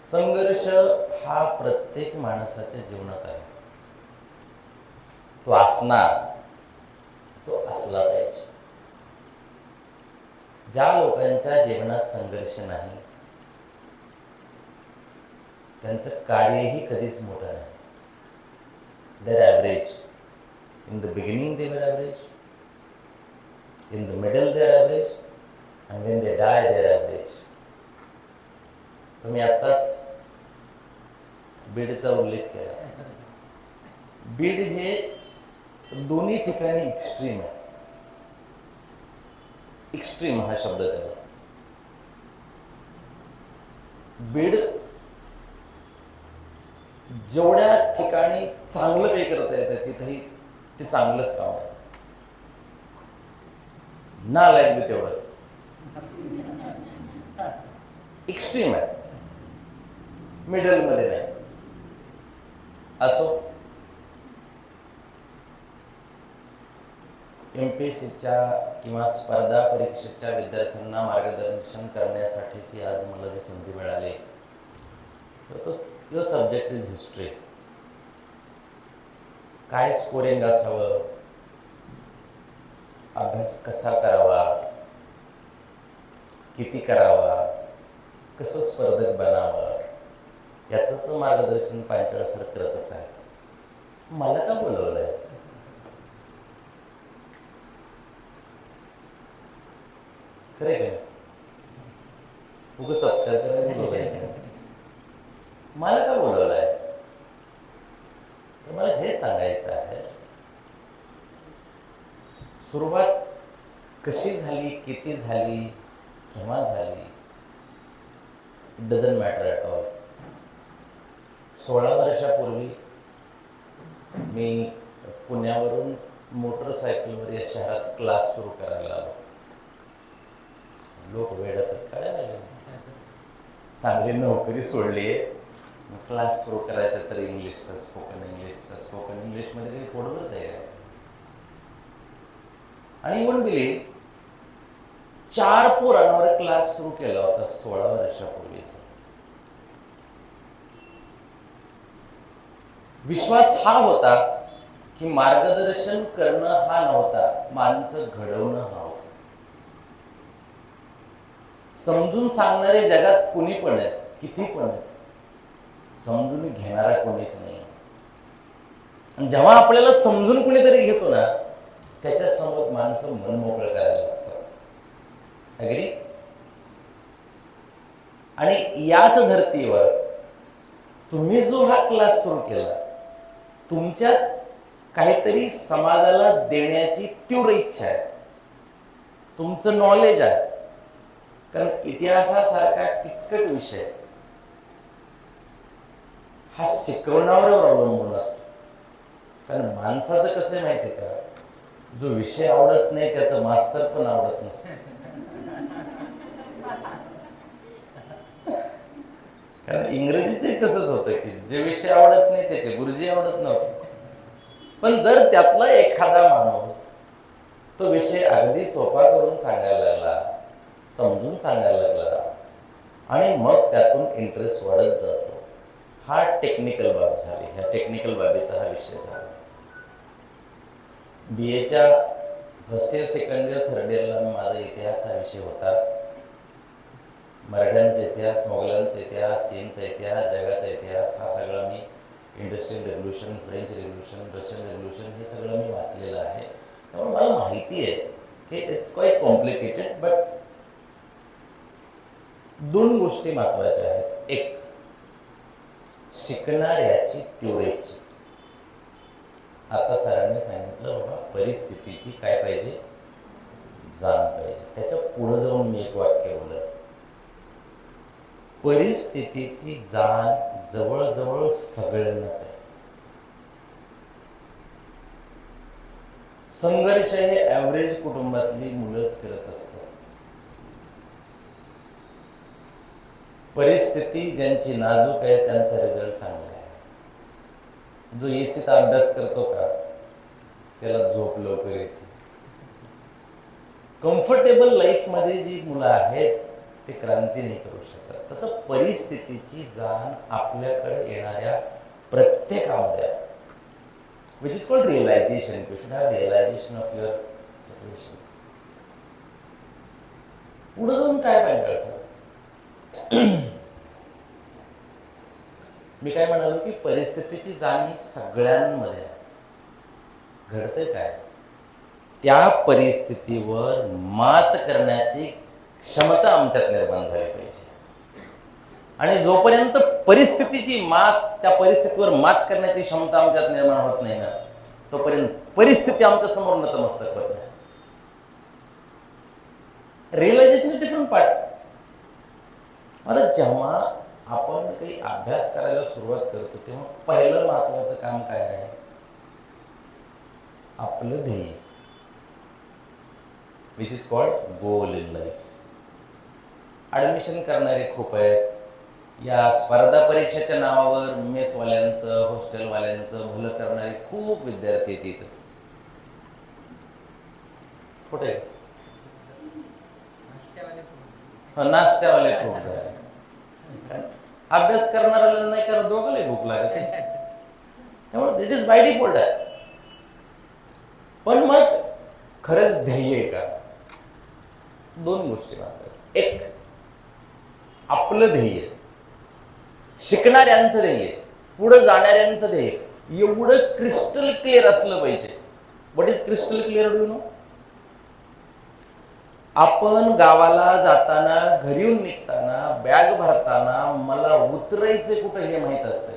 संघर्ष हा प्रत्येक माणसाच्या जीवनात आहे. तो असणार, तो असला पाहिजे. ज्या लोकांच्या जीवनात संघर्ष नाही त्यांचं कार्यही कधीच मोठं नाही. There average. In the beginning they were average, in the middle they are average, and when they die they are average. तुम्ही आत्ताच बीडचा उल्लेख केला. बीड हे दोन्ही ठिकाणी एक्स्ट्रीम आहे. एक्स्ट्रीम हा शब्द त्याला. बीड जेवढ्या ठिकाणी चांगलं काही करता येतं तिथेही ते चांगलंच काम आहे. नालायक बी तेवढंच. एक्स्ट्रीम आहे, मिडलमध्ये नाही. असो, MPSCच्या किंवा स्पर्धा परीक्षेच्या विद्यार्थ्यांना मार्गदर्शन करण्यासाठीची आज मला जी संधी मिळाली तर तो सब्जेक्ट इज हिस्ट्री. काय स्कोरिंग असावं, अभ्यास कसा करावा, किती करावा, कसं स्पर्धक बनावं, याचंच मार्गदर्शन पांचाळ सर करतच आहे. मला का बोलवलंय? खरे काय उगाच सत्कार करायला बोलवलंय? मला का बोलवलंय? तर मला हे सांगायचं आहे, सुरुवात कशी झाली, किती झाली, केव्हा झाली, it doesn't matter at all. 16 वर्षापूर्वी मी पुण्यावरून मोटरसायकलवर या शहरात क्लास सुरू करायला आलो. लोक वेळातच काढायला लागले. चांगली नोकरी सोडली आहे, क्लास सुरू करायचा तर इंग्लिशचा, स्पोकन इंग्लिशमध्ये काही पोटभर तयार आहे. आणि इव्हन बिलीव 4 पोरांवर क्लास सुरू केला होता 16 वर्षापूर्वीचा. विश्वास हा होता की मार्गदर्शन करणं हा नव्हता, माणसं घडवणं हा होता. समजून सांगणारे जगात कुणी पण आहेत, किती पण आहेत, समजून घेणारा कोणीच नाही. आणि जेव्हा आपल्याला समजून कुणीतरी घेतो ना त्याच्या समोर माणसं मन मोकळं करायला लागतात. अग्री? आणि याच धर्तीवर तुम्ही जो हा क्लास सुरू केला, तुमच्यात काहीतरी समाजाला देण्याची तीव्र इच्छा आहे, तुमचं नॉलेज आहे. कारण इतिहासासारखा किचकट विषय हा शिकवण्यावर अवलंबून असतो. कारण माणसाचं कसं आहे माहिती आहे का, जो विषय आवडत नाही त्याचं मास्तर पण आवडत नसतं. कारण इंग्रजीचंही तसंच होतं की जे विषय आवडत नाही त्याचे गुरुजी आवडत नव्हते. पण जर त्यातला एखादा माणूस तो विषय अगदी सोपा करून सांगायला लागला, समजून सांगायला लागला आणि मग त्यातून इंटरेस्ट वाढत जातो, हा टेक्निकल बाब झाली. ह्या टेक्निकल बाबीचा हा विषय झाला. BAच्या first year, second year, third इयरला माझा इतिहास हा विषय होता. मराठ्यांचा इतिहास, मोगलांचा इतिहास, चीनचा इतिहास, जगाचा इतिहास हा सगळा मी industrial revolution, French revolution, Russian revolution हे सगळं मी वाचलेलं आहे. त्यामुळे मला माहिती आहे की इट्स क्वाईट कॉम्प्लिकेटेड. बट 2 गोष्टी महत्त्वाच्या आहेत. एक, शिकणाऱ्याची तीव्र इच्छा. आता सरांनी सांगितलं बाबा परिस्थितीची काय पाहिजे, जाण पाहिजे. त्याच्या पुढे जाऊन मी एक वाक्य बोललं, परिस्थितीची जाण जवळजवळ सगळ्यांनाच आहे. संघर्ष हे ॲव्हरेज कुटुंबातली मुलंच करत असतात. परिस्थिती ज्यांची नाजूक आहे त्यांचा रिझल्ट चांगला आहे. जो एसीत अभ्यास करतो का त्याला झोप लवकर येते. कम्फर्टेबल लाईफमध्ये जी मुलं आहेत ते क्रांती नाही करू शकत. तसं परिस्थितीची जाण आपल्याकडे येणाऱ्या प्रत्येकामध्ये, which is called realization. You should have realization of your situation. पुढे जाऊन काय पाहिजे? मी काय म्हणालो की परिस्थितीची जाण ही सगळ्यांमध्ये घडते. काय त्या परिस्थितीवर मात करण्याची क्षमता आमच्यात निर्माण झाली पाहिजे. आणि जोपर्यंत परिस्थितीची त्या परिस्थितीवर मात करण्याची क्षमता आमच्यात निर्माण होत नाही ना, तोपर्यंत परिस्थिती आमच्या समोर नतमस्तक होत नाही. Realization is different part. आता जेव्हा आपण काही अभ्यास करायला सुरुवात करतो तेव्हा पहिलं महत्वाचं काम काय आहे? आपलं ध्येय, which is called goal in life. Admission करणारे खूप आहेत. या स्पर्धा परीक्षेच्या नावावर मेसवाल्यांचं, हॉस्टेलवाल्यांचं भलं करणारे खूप विद्यार्थी येतात. कुठे? नाश्त्यावाले खूप झाले. अभ्यास करणाऱ्याला नाही करत, दोघांना भूक लागते. त्यामुळे इट इज बाय डिफॉल्ट आहे. पण मग खरंच ध्येय आहे का? दोन गोष्टी मात्र. एक, आपलं ध्येय, शिकणाऱ्यांचं ध्येय, पुढे जाणाऱ्यांचं ध्येय एवढं क्रिस्टल क्लिअर असलं पाहिजे. What is crystal clear? Do you know? आपण गावाला जाताना, घरी निघताना, बॅग भरताना मला उतरायचे कुठं हे माहित असतंय.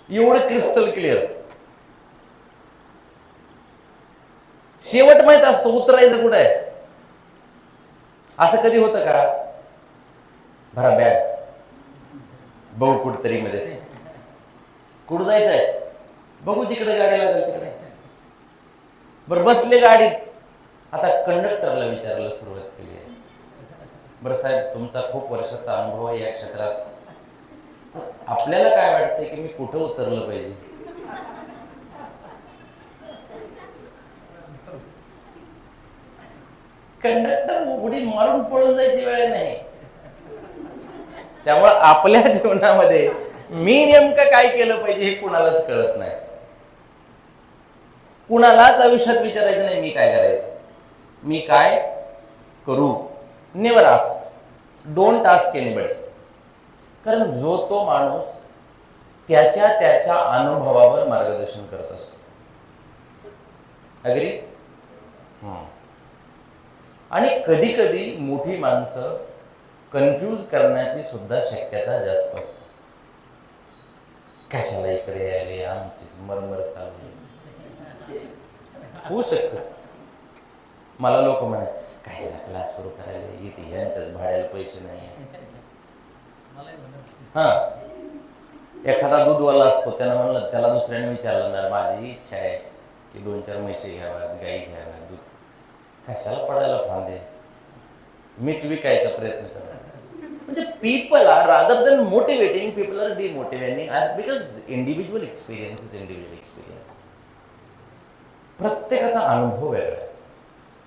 एवढं क्रिस्टल क्लिअर. शेवट माहित असतो, उतरायचं कुठं आहे. असं कधी होतं का? भरा बॅग, बघू कुठतरी मध्ये कुठं जायचंय, बघू जिकडे गाडी लागेल तिकडे. बरं बसले गाडीत. आता कंडक्टरला विचारायला सुरुवात केली आहे, बरं साहेब तुमचा खूप वर्षाचा अनुभव आहे या क्षेत्रात, आपल्याला काय वाटतंय की मी कुठं उतरलं पाहिजे? कंडक्टर उडी मारून पळून जायची वेळ नाही. त्यामुळे आपल्या जीवनामध्ये मी नेमकं काय केलं पाहिजे हे कुणालाच कळत नाही. कुणालाच आयुष्यात विचारायचं नाही मी काय करायचं, मी काय करू. Never ask, don't ask anybody. कारण जो तो माणूस त्याच्या अनुभवावर मार्गदर्शन करत असतो. अग्री? आणि कधी कधी मोठी माणसं कन्फ्यूज करण्याची सुद्धा शक्यता जास्त असते. कशाला इकडे यायले, आमची मरमर चालली. होऊ शकतं. मला लोक म्हणे कशाला क्लास सुरू करायला येते, यांच्याच भाड्याला पैसे नाही. हा, एखादा दूधवाला असतो, त्यानं म्हणलं, त्याला दुसऱ्याने विचारलं ना, माझी इच्छा आहे की 2-4 म्हशी घ्याव्यात, गाई घ्याव्यात, दूध कशाला पडायला फांदे, मीच विकायचा प्रयत्न करतो. म्हणजे people are, rather than motivating, people are demotivating, because individual experience is individual experience. प्रत्येकाचा अनुभव वेगळा आहे.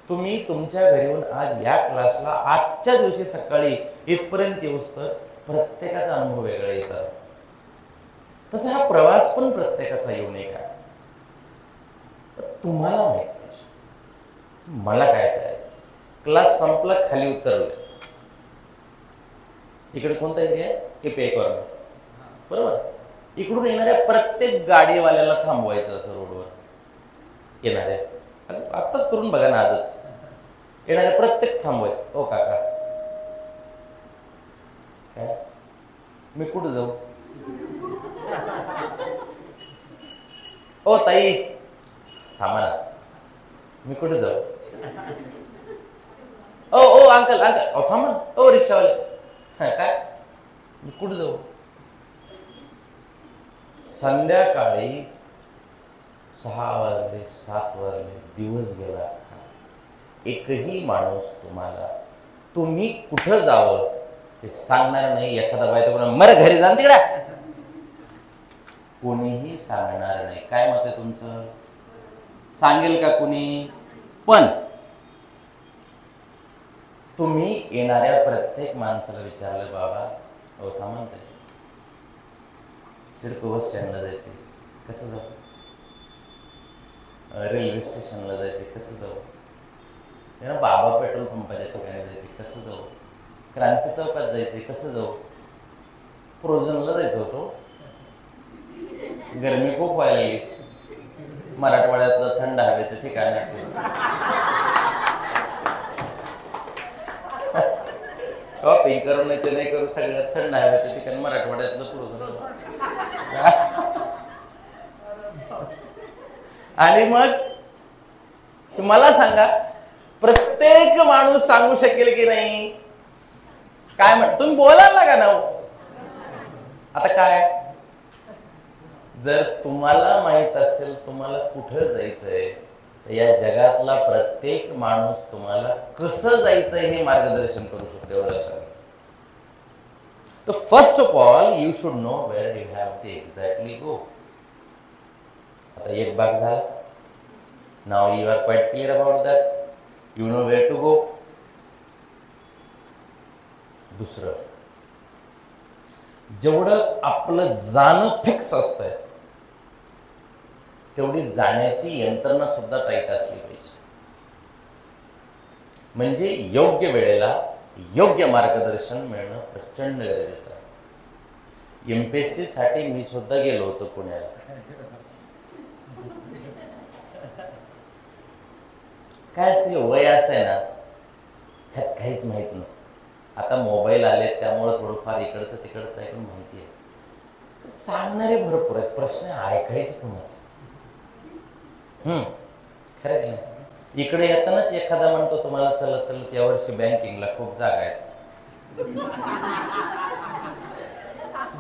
तुम्ही तुमच्या घरी येऊन आज या क्लासला, आजच्या दिवशी सकाळी इथपर्यंत येऊस तर प्रत्येकाचा अनुभव वेगळा येतात. तसा हा प्रवास पण प्रत्येकाचा युनिक आहे. तुम्हाला माहित पाहिजे मला काय करायचं. क्लास संपला, खाली उतरलं, इकडे कोणता एरिया आहे? पे कॉर्नर, बरोबर. इकडून येणाऱ्या प्रत्येक गाडीवाल्याला थांबवायचं असं रोडवर. येणाऱ्या आत्ताच करून बघा ना, आजच येणाऱ्या प्रत्येक थांबवायचं. ओ काका, काय मी कुठं जाऊ? ओ ताई थांबा ना, मी कुठे जाऊ? ओ ओ अंकल अंकल, ओ थांबा. ओ रिक्षावाले, काय मी कुठे जाऊ? संध्याकाळी 6 वाजले, 7 वाजले, दिवस गेला, एकही माणूस तुम्हाला तुम्ही कुठं जावं हे सांगणार नाही. एखादा बायको मर घरी जा तिकडे, कोणीही सांगणार नाही. काय मत आहे तुमचं? सांगेल का कोणी? पण तुम्ही येणाऱ्या प्रत्येक माणसाला विचारलं, बाबा हो थांबा ना, सिडको बस स्टँडला जायचे कसं जाऊ, रेल्वे स्टेशनला जायचे कसं जाऊ, बाबा पेट्रोल पंपाच्या ठिकाणी जायचे कसं जाऊ, क्रांती चौकात जायचे कसं जाऊ, प्रोझनला जायचं होतो, गरमी खूप व्हायला लागली, मराठवाड्यातलं थंड हवेचं ठिकाण आहे, शॉपिंग करू नाही ते नाही करू, सगळ्यात थंड हवेचं ठिकाण मराठवाड्यातलं प्रोझन. आणि मग मला सांगा, प्रत्येक माणूस सांगू शकेल की नाही? काय म्हण तुम्ही बोलायला लागा ना. आता काय, जर तुम्हाला माहित असेल तुम्हाला कुठं जायचंय, या जगातला प्रत्येक माणूस तुम्हाला कसं जायचंय हे मार्गदर्शन करू शकतो. एवढं सांग. तर first of all you should know where you have to exactly go. आता एक भाग झाला. Now you are quite clear about that. You know where to go. दुसरं, जेवढं आपलं जाणं फिक्स असतंय तेवढी जाण्याची यंत्रणा सुद्धा टाईट असली पाहिजे. म्हणजे योग्य वेळेला योग्य मार्गदर्शन मिळणं प्रचंड गरजेचं आहे. एमपीएससी साठी मी सुद्धा गेलो होतो पुण्याला. काय असते, वय असं आहे ना, ह्यात काहीच माहित नसतं. आता मोबाईल आले त्यामुळे थोडंफार इकडचं तिकडचं ऐकून माहिती आहे. सांगणारे भरपूर आहेत, प्रश्न ऐकायचे कोणाचं. खरं आहे ना. इकडे येतानाच एखादा म्हणतो तुम्हाला चलत चलत यावर्षी बँकिंगला खूप जागा आहेत.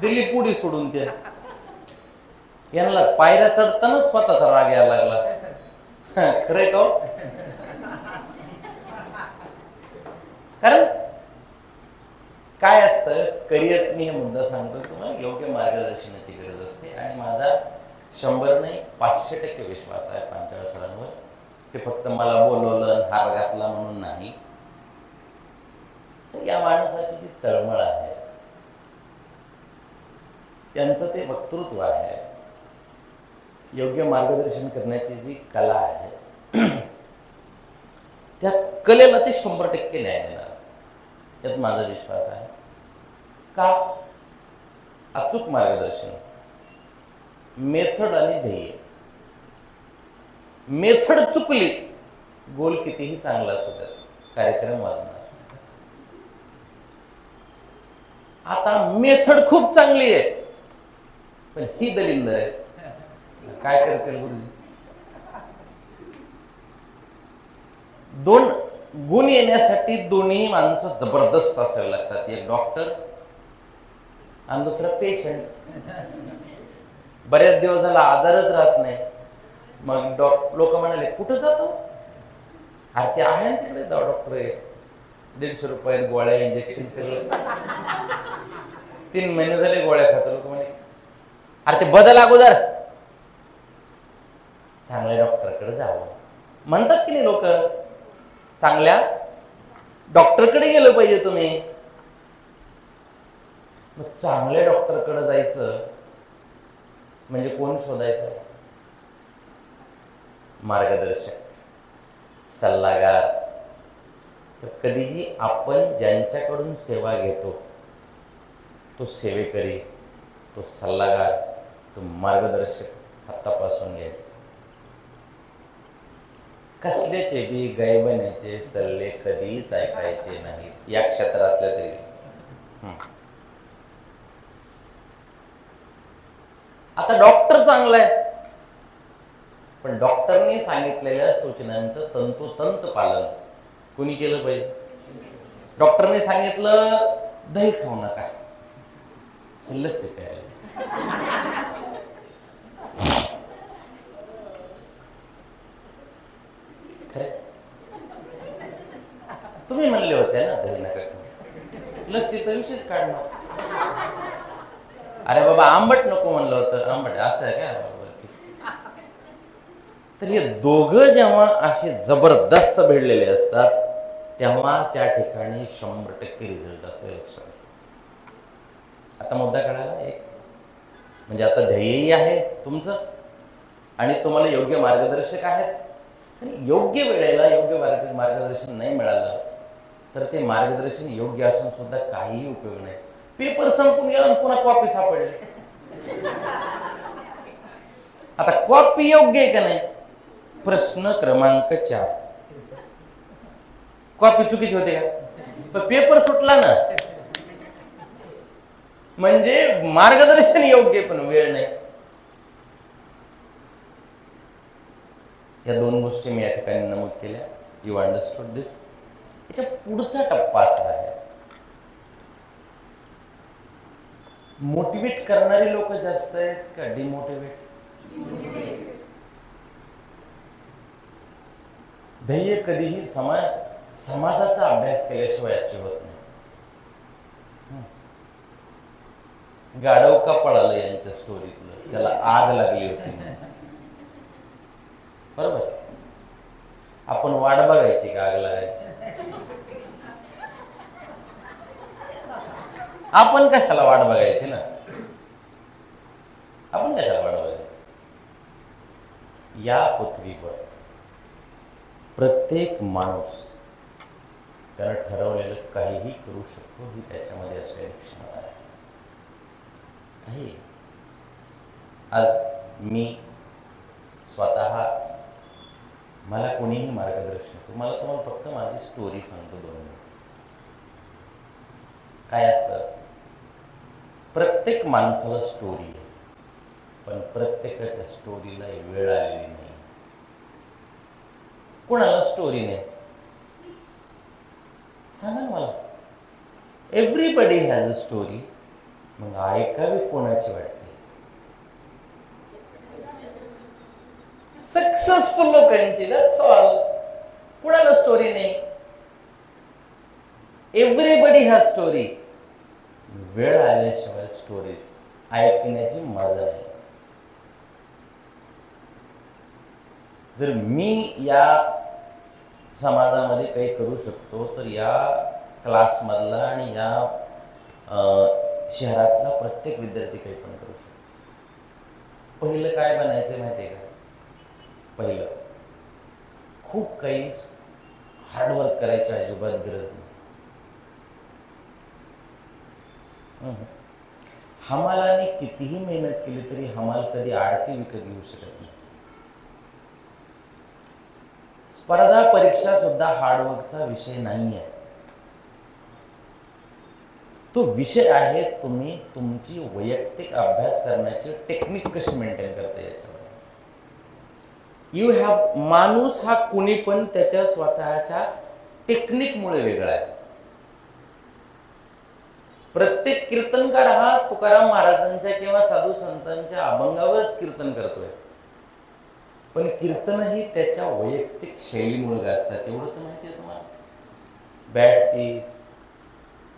दिल्ली पुढे सोडून ते यांना पायऱ्या चढतानाच स्वतःचा राग यायला लागला. खरंय का? कारण काय असतं, करिअर, मी हे मुद्दा सांगतो तुम्हाला, योग्य मार्गदर्शनाची गरज असते. आणि माझा 100 नाही 500% विश्वास आहे पांचाळ सरांवर. ते फक्त मला बोलवलं, हार घातला म्हणून नाही. तर या माणसाची जी तळमळ आहे, यांचं ते वक्तृत्व आहे, योग्य मार्गदर्शन करण्याची जी कला आहे, त्यात कलेला ते 100% न्याय देणार, यात माझा विश्वास आहे. का? अचूक मार्गदर्शन, मेथड आणि ध्येय. मेथड चुकली, गोल कितीही चांगला असू द्या, कार्यक्रम वाजणार. आता मेथड खूप चांगली आहे पण ही दलिंद आहे, काय करतील गुरुजी? दोन गुण येण्यासाठी दोन्ही माणसं जबरदस्त असावे लागतात. एक डॉक्टर आणि दुसरा पेशंट. बऱ्याच दिवस झाला आजारच राहत नाही. मग लोक म्हणाले कुठं जातो? अरे ते आहे ना तिकडे डॉक्टर, 150 रुपयात गोळ्या, इंजेक्शन सगळं. 3 महिने झाले गोळ्या खातो. लोक म्हणे अरे ते बदल अगोदर चांगल्या डॉक्टरकडे जावं म्हणतात की नाही लोक. चांगल्या डॉक्टरकडे गेलं पाहिजे तुम्ही. मग चांगल्या डॉक्टरकडे जायचं म्हणजे कोण शोधायचं? मार्गदर्शक, सल्लागार. तर कधीही आपण ज्यांच्याकडून सेवा घेतो तो सेवेकरी, तो सल्लागार, तो मार्गदर्शक हातापासून घ्यायचा. कसल्याचे बी गायबण्याचे सल्ले कधीच ऐकायचे नाही, या क्षेत्रातल्या तरी. आता डॉक्टर चांगला आहे पण डॉक्टरने सांगितलेल्या सूचनांचं तंतोतंत पालन कोणी केलं पाहिजे? डॉक्टरने सांगितलं दही खाऊ नका, लस्सी प्यायला. खरे तुम्ही म्हणले होते ना दही नका खाऊ, लस्सीचा विशेष काढणार. अरे बाबा आंबट नको म्हणलं होतं, आंबट असं आहे काय? तर हे दोघं जेव्हा असे जबरदस्त भिडलेले असतात तेव्हा त्या ठिकाणी 100% रिझल्ट असतो. लक्षात. आता मुद्दा कळाला एक, म्हणजे आता ध्येयही आहे तुमचं आणि तुम्हाला योग्य मार्गदर्शक आहेत. योग्य वेळेला योग्य मार्गदर्शन नाही मिळालं तर ते मार्गदर्शन योग्य असून सुद्धा काहीही उपयोग नाही. पेपर संपून गेला आणि पुन्हा कॉपी सापडली. आता कॉपी योग्य आहे का नाही? प्रश्न क्रमांक 4. कॉपी चुकीची होते का? पण पेपर सुटला ना, म्हणजे मार्गदर्शन योग्य पण वेळ नाही. या 2 गोष्टी मी या ठिकाणी नमूद केल्या. यू अंडरस्टूड दिस. याच्या पुढचा टप्पा असा आहे, मोटिवेट करणारी लोक जास्त आहेत का डिमोटिवेट? ध्येय कधीही समाजाचा अभ्यास केल्याशिवाय अचीव होत नाही. गाढव का पळालं यांच्या स्टोरीतलं, त्याला आग लागली होती बरोबर. आपण वाट बघायची का आग लागायची? आपण कशाला वाट बघायची ना? आपण कशाला वाट बघायची? या पृथ्वीवर प्रत्येक माणूस त्याला ठरवलेलं काहीही करू शकतो, ही त्याच्यामध्ये असलेली क्षमता आहे. काही आज मी स्वतः, मला कोणीही मार्गदर्शन, तुम्हाला फक्त माझी स्टोरी सांगतो 2 मिनिट. काय असतं, प्रत्येक माणसाला स्टोरी आहे, पण प्रत्येकाच्या स्टोरीला वेळ आलेली नाही. कोणाला स्टोरी नाही सांगा मला. Everybody has a story. मग ऐकावी कोणाची वाटते? सक्सेसफुल लोकांची. That's all. कुणाला स्टोरी नाही. Everybody has story. वेळ आल्याशिवाय स्टोरी ऐकण्याची मजा आहे. जर मी या समाजामध्ये काही करू शकतो तर या क्लासमधला आणि या शहरातला प्रत्येक विद्यार्थी काही पण करू शकतो. पहिलं काय बनायचं माहिती आहे का? पहिलं खूप काही हार्डवर्क करायची अजिबात गरज नाही. हमालाने कितीही मेहनत केली तरी हमाल कधी आडती विकत घेऊ शकत नाही. स्पर्धा परीक्षा सुद्धा हार्डवर्कचा विषय नाही आहे. तो विषय आहे तुम्ही तुमची वैयक्तिक अभ्यास करण्याची टेक्निक कशी मेंटेन करता याच्यावर. You have. माणूस हा कुणी पण त्याच्या स्वतःच्या टेक्निकमुळे वेगळा आहे. प्रत्येक कीर्तनकार हा तुकाराम महाराजांच्या किंवा साधू संतांच्या अभंगावरच कीर्तन करतोय, पण कीर्तनही त्याच्या वैयक्तिक शैलीमुळे गाजतात. एवढं तर माहिती आहे तुम्हाला. बॅट तेच,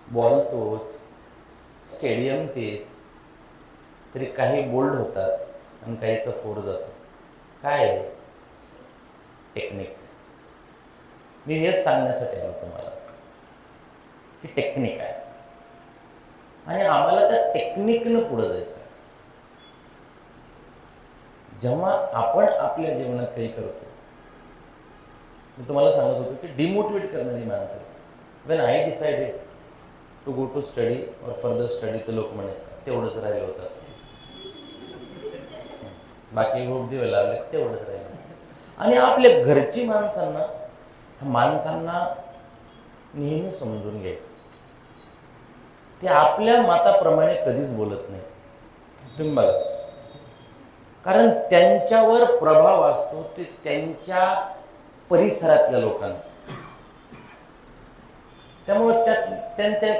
बॉल तोच, स्टेडियम तेच, तरी काही बोल्ड होतात आणि काहीचा फोड जातो. काय आहे? टेक्निक. मी हेच सांगण्यासाठी आलो तुम्हाला की टेक्निक आहे आणि आम्हाला त्या टेक्निकनं पुढे जायचं. जेव्हा आपण आपल्या जीवनात काही करतो, मी तुम्हाला सांगत होतो की डिमोटिवेट करणारी माणसं. When I decided to go to study or further study, तर लोक म्हणायचं तेवढंच राहिलं होतं, बाकी खूप दिवे लागले तेवढंच राहिलं. आणि आपल्या घरची माणसांना नेहमी समजून घ्यायचं. ते आपल्या मताप्रमाणे कधीच बोलत नाही. तुम्ही बघा, कारण त्यांच्यावर प्रभाव असतो ते त्यांच्या परिसरातल्या लोकांचा. त्यामुळे त्यांच्या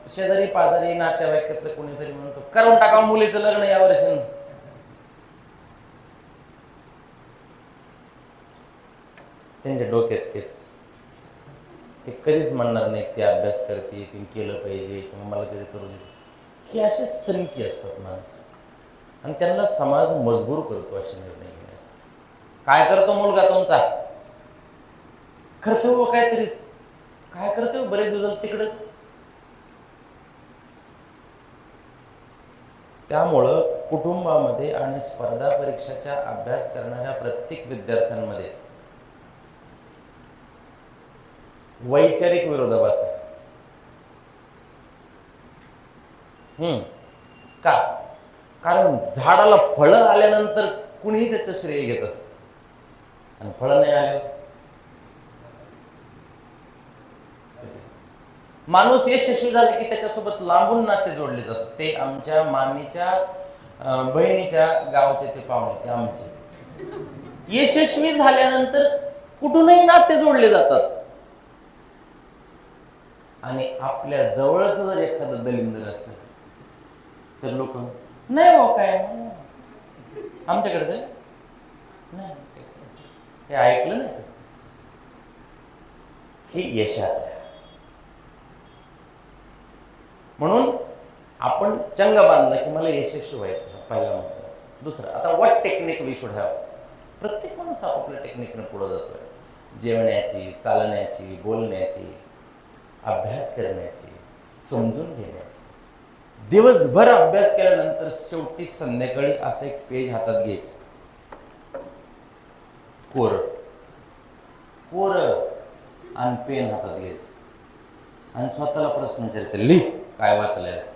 शेजारी पाजारी नातेवाईकातलं कोणीतरी म्हणतो करून टाकावं मुलीचं लग्न या वर्षी. त्यांच्या डोक्यात तेच. ते कधीच म्हणणार नाही ते अभ्यास करते, ते केलं पाहिजे किंवा मला ते करू दे. हे असे सनकी असतात माणसं आणि त्यांना समाज मजबूर करतो असे निर्णय घेण्यास. काय करतो मुलगा तुमचा? कर्तव्य काहीतरी काय करते बरेच दिवस तिकडेच. त्यामुळं कुटुंबामध्ये आणि स्पर्धा परीक्षाच्या अभ्यास करणाऱ्या प्रत्येक विद्यार्थ्यांमध्ये वैचारिक विरोधाभास आहे. का? कारण झाडाला फळं आल्यानंतर कुणीही त्याचं श्रेय घेत असत आणि फळं नाही आल्यावर माणूस यशस्वी झाला की त्याच्यासोबत लांबून नाते जोडले जातात. ते आमच्या मामीच्या बहिणीच्या गावचे ते पाहुणे ते आमचे यशस्वी झाल्यानंतर कुठूनही नाते जोडले जातात. आणि आपल्या जवळच जर एखादं दलिंदर असेल तर लोक नाही हो काय आमच्याकडचं नाही हे ऐकलं नाही तसं. हे यशाचं आहे. म्हणून आपण चंग बांधला की मला यशस्वी व्हायचं पहिला मुद्दा. दुसरा, आता what technique we should have. प्रत्येक माणूस आपापल्या टेक्निकने पुढे जातोय. जेवण्याची, चालण्याची, बोलण्याची, अभ्यास करण्याची, समजून घेण्याची. दिवसभर अभ्यास केल्यानंतर शेवटी संध्याकाळी असं एक पेज हातात घ्यायचं, कोर कोर आणि पेन हातात घ्यायचं आणि स्वतःला प्रश्न विचारायचा, लिह काय वाचलंय असतं.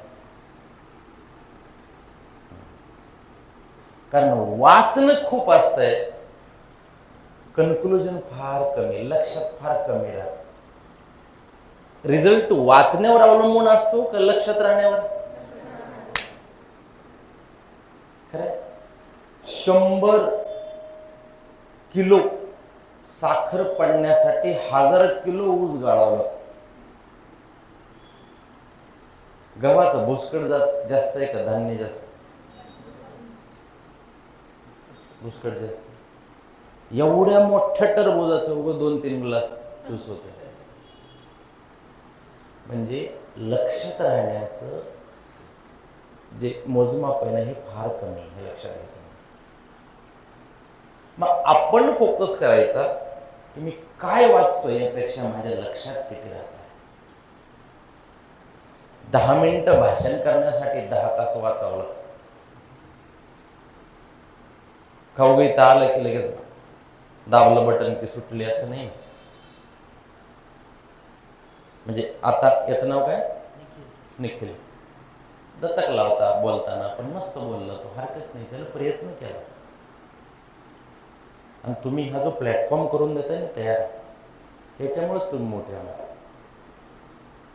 कारण वाचणं खूप असतंय, कन्क्लुजन फार कमी, लक्षात फार कमी राहत. रिझल्ट वाचण्यावर अवलंबून असतो का लक्षात राहण्यावर? खरं 100 किलो साखर पडण्यासाठी 1000 किलो ऊस गाळावा लागतो. गव्हाचं भुसकट जास्त आहे का धान्य जास्त? भुसकट जास्त. एवढ्या मोठ्या टरबुजाचं उगं 2-3 ग्लास ज्यूस होते. म्हणजे लक्षात राहण्याचं जे मोजमाप आहे ना हे फार कमी, हे लक्षात घेतो. मग आपण फोकस करायचा की मी काय वाचतोय यापेक्षा माझ्या लक्षात किती राहत आहे. 10 मिनिटं भाषण करण्यासाठी 10 तास वाचावं लागतं. खाऊगीत आलं की लगेच दाबलं बटन की सुटली असं नाही. म्हणजे आता याचं नाव काय? निखिल. दचकला होता बोलताना, पण मस्त बोलला तो, हरकत नाही, त्याला प्रयत्न केला. आणि तुम्ही हा जो प्लॅटफॉर्म करून देताय ना तयार, याच्यामुळेच तुम्ही मोठे होणार.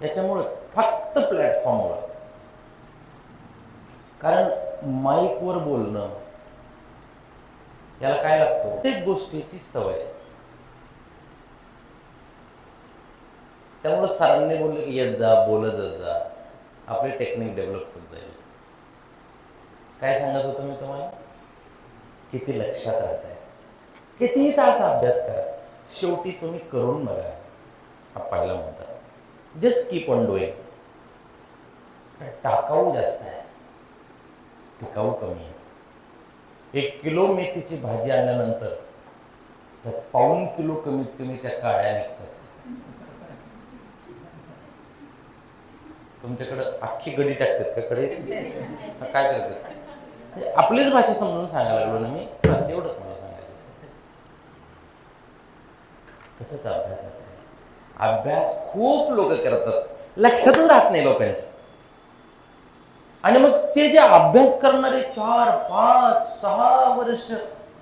याच्यामुळेच, फक्त प्लॅटफॉर्मवर. कारण माईकवर बोलणं याला काय लागतं? प्रत्येक गोष्टीची सवय. त्यामुळे सरांनी बोलले की येत जा, बोलत जा, आपली टेक्निक डेव्हलप होत जाईल. काय सांगत होतो मी तुम्हाला? किती लक्षात राहत आहे, कितीही तास अभ्यास करा, शेवटी तुम्ही करून बघा. हा पहिला मुद्दा. Just keep on doing. टाकाऊ जास्त आहे, टिकाऊ कमी आहे. 1 किलो मेथीची भाजी आणल्यानंतर त्यात 1.5 किलो कमीत कमी त्या काड्या निघतात. तुमच्याकडं अख्खी गडी टाकतात का कडे? काय करतात? आपलीच भाषा समजून सांगायला लागलो ना मी, बस एवढंच मला सांगायचं. तसंच अभ्यासाचं आहे. अभ्यास खूप लोक करतात, लक्षातच राहत नाही लोकांच्या. आणि मग ते जे अभ्यास करणारे 4, 5, 6 वर्ष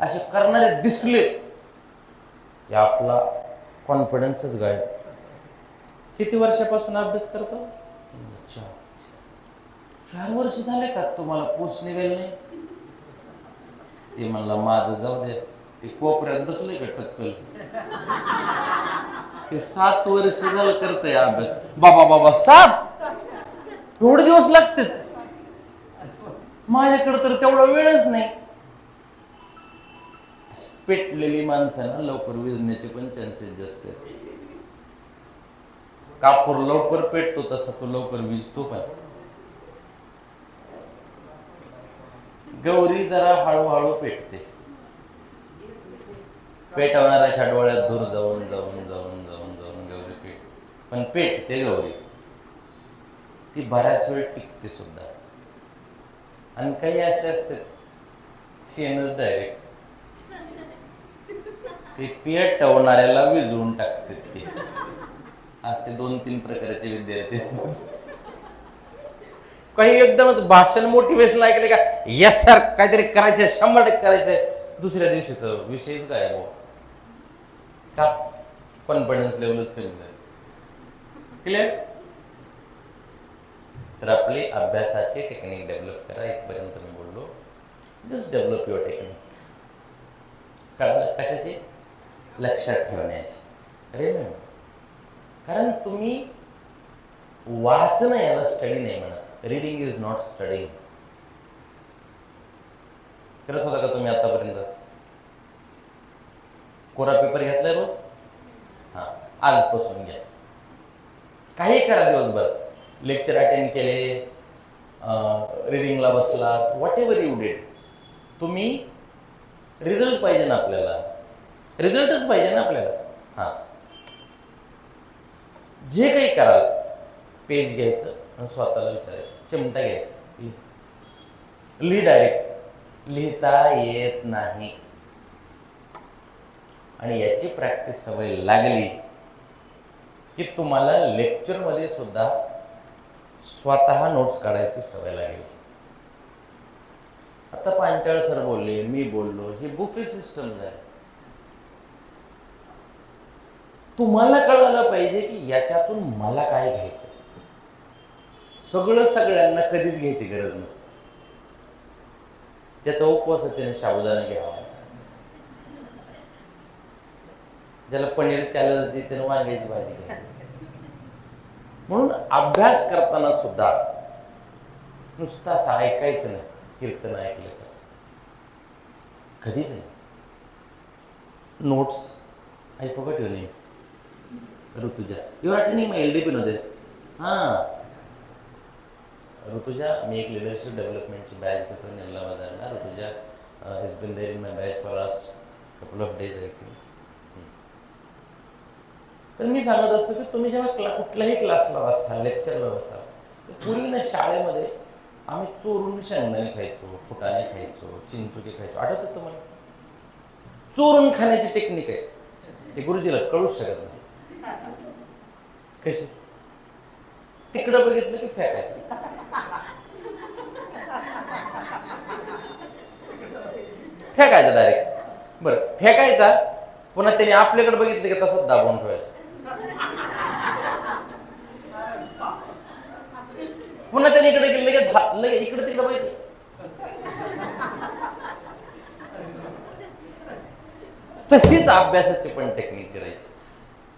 असे करणारे दिसले की आपला कॉन्फिडन्सच गायब. किती वर्षापासून अभ्यास करतो? 4 वर्ष झाले का तुम्हाला पोस्ट निघाली नाही? ते म्हणला माझं जाऊ दे, ते कोपऱ्यात बसले का टक्कल. ते 7 वर्ष झालं करतंय अभ्यास. बाबा 7 एवढे दिवस लागतात? माझ्याकडे तर तेवढा वेळच नाही. पेटलेली माणसांना लवकर विजण्याचे पण चान्सेस जास्त आहेत. कापूर लवकर पेटतो तसा तो लवकर विजतो पण. गौरी जरा हळूहळू पेटते. पेटवणाऱ्याच्या डोळ्यात धूर जाऊन जाऊन जाऊन जाऊन जाऊन गौरी पेटते. पण पेटते गौरी, ती बराच वेळ टिकते सुद्धा. आणि काही असे असतात शेणच डायरेक्ट ते पेटवणाऱ्याला विजवून टाकतात. ते असे 2-3 प्रकारचे विद्यार्थी असतात. काही एकदमच भाषण मोटिवेशनल ऐकले का, यस सर काहीतरी करायचंय, 100% करायचंय, दुसऱ्या दिवशीच विषयच काय हो का, कॉन्फिडन्स लेवलच कमी झाले. क्लिअर. तर आपली अभ्यासाची टेक्निक डेव्हलप करा. इथपर्यंत मी बोललो. Just develop your technique. कळलं? कशाची? लक्षात ठेवण्याची. अरे नाही, कारण तुम्ही वाचणं याला स्टडी नाही म्हणत. Reading is not studying. करत होता का तुम्ही आतापर्यंत? कोरा पेपर घेतलाय रोज? हा, आजपासून घ्या. काही करा दिवसभर. लेक्चर अटेंड केले, रीडिंगला बसलात, व्हॉट एव्हर यू डिड, तुम्ही रिझल्ट पाहिजे ना आपल्याला. रिझल्टच पाहिजे ना आपल्याला. हा, जे काही कराल पेज घ्यायचं आणि स्वतःला विचारायचं, चिमटा घ्यायचा, लिही. डायरेक्ट लिहिता येत नाही. आणि याची प्रॅक्टिस सवय लागली की तुम्हाला लेक्चरमध्ये सुद्धा स्वतः नोट्स काढायची सवय लागेल. आता पांचाळ सर बोलले, मी बोललो, ही बुफे सिस्टम आहे. तुम्हाला कळायला पाहिजे की याच्यातून मला काय घ्यायचं. सगळं सगळ्यांना कधीच घ्यायची गरज नसते. ज्याचा उपवास आहे त्याने साबुदाणा घ्यावा, ज्याला पनीर चॅलर्जी त्याने वांग्याची भाजी घ्यावी. म्हणून अभ्यास करताना सुद्धा नुसतं असं ऐकायचं नाही, कीर्तन ऐकल्यासारखं कधीच नाही. Notes. I forgot your name. Rutuja, you are attending my LDP मध्ये. हां ऋतुजा, मी एक लिडरशिप डेव्हलपमेंटची बॅच घेतो नेल्ला बाजारला. Rutuja has been there in my batch for last couple of days I think. तर मी सांगत असतो की तुम्ही जेव्हा कुठल्याही क्लासला बसा, लेक्चरला बसा, पूर्वी ना शाळेमध्ये आम्ही चोरून शेंगदाणे खायचो, फुटाणे खायचो, चिंचुके खायचो. आठवतं तुम्हाला? चोरून खाण्याची टेक्निक आहे. ते गुरुजीला कळूच शकत नाही. कशी? तिकडं बघितलं की फेकायचं. फेकायचं डायरेक्ट. बरं, फेकायचा, पुन्हा त्याने आपल्याकडे बघितलं की तसंच दाबून ठेवायचं. पुन्हा त्याने इकडे गेले लगेच इकडे तिकडे बघायचं. तशीच अभ्यासाची पण टेक्निक करायची.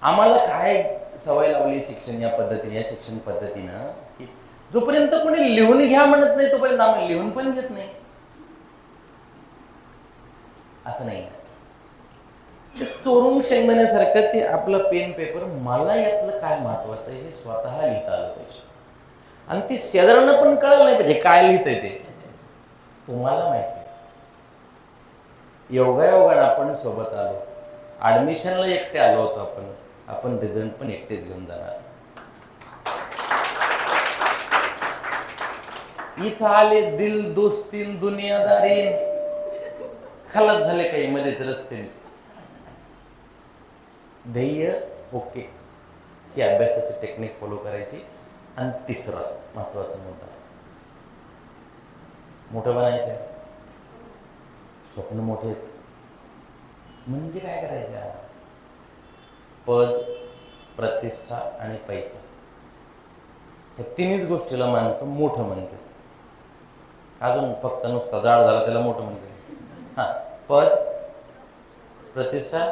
आम्हाला काय सवय लावली शिक्षण या पद्धतीने, या शिक्षण पद्धतीनं, की जोपर्यंत कोणी लिहून घ्या म्हणत नाही तोपर्यंत आम्ही लिहून पण घेत नाही. असं नाही. चोरून शेंगदाण्यासारखं ते आपलं पेन पेपर, मला यातलं काय महत्वाचं आहे हे स्वतः लिहिता आलं पाहिजे. आणि ते शेजाऱ्यांना पण कळलं नाही पाहिजे काय लिहितंय ते. तुम्हाला माहिती आहे, योगायोगानं आपण सोबत आलो, ऍडमिशनला एकटे आलो होतो आपण रिझल्ट पण एकटेच घेऊन जाणार. इथं आले दिल दोस्तीन दुनियादारी, खलास झाले काही मध्येच रस्त्याने. ध्येय ओके, ही अभ्यासाची टेक्निक फॉलो करायची. आणि तिसरा महत्वाचा मुद्दा, मोठं बनायचं. स्वप्न मोठे आहेत म्हणजे काय करायचं? पद, प्रतिष्ठा आणि पैसा, या तिन्हीच गोष्टीला माणसं मोठं म्हणते. अजून फक्त नुसता जाड झाला त्याला मोठं म्हणते. हां, पद, प्रतिष्ठा,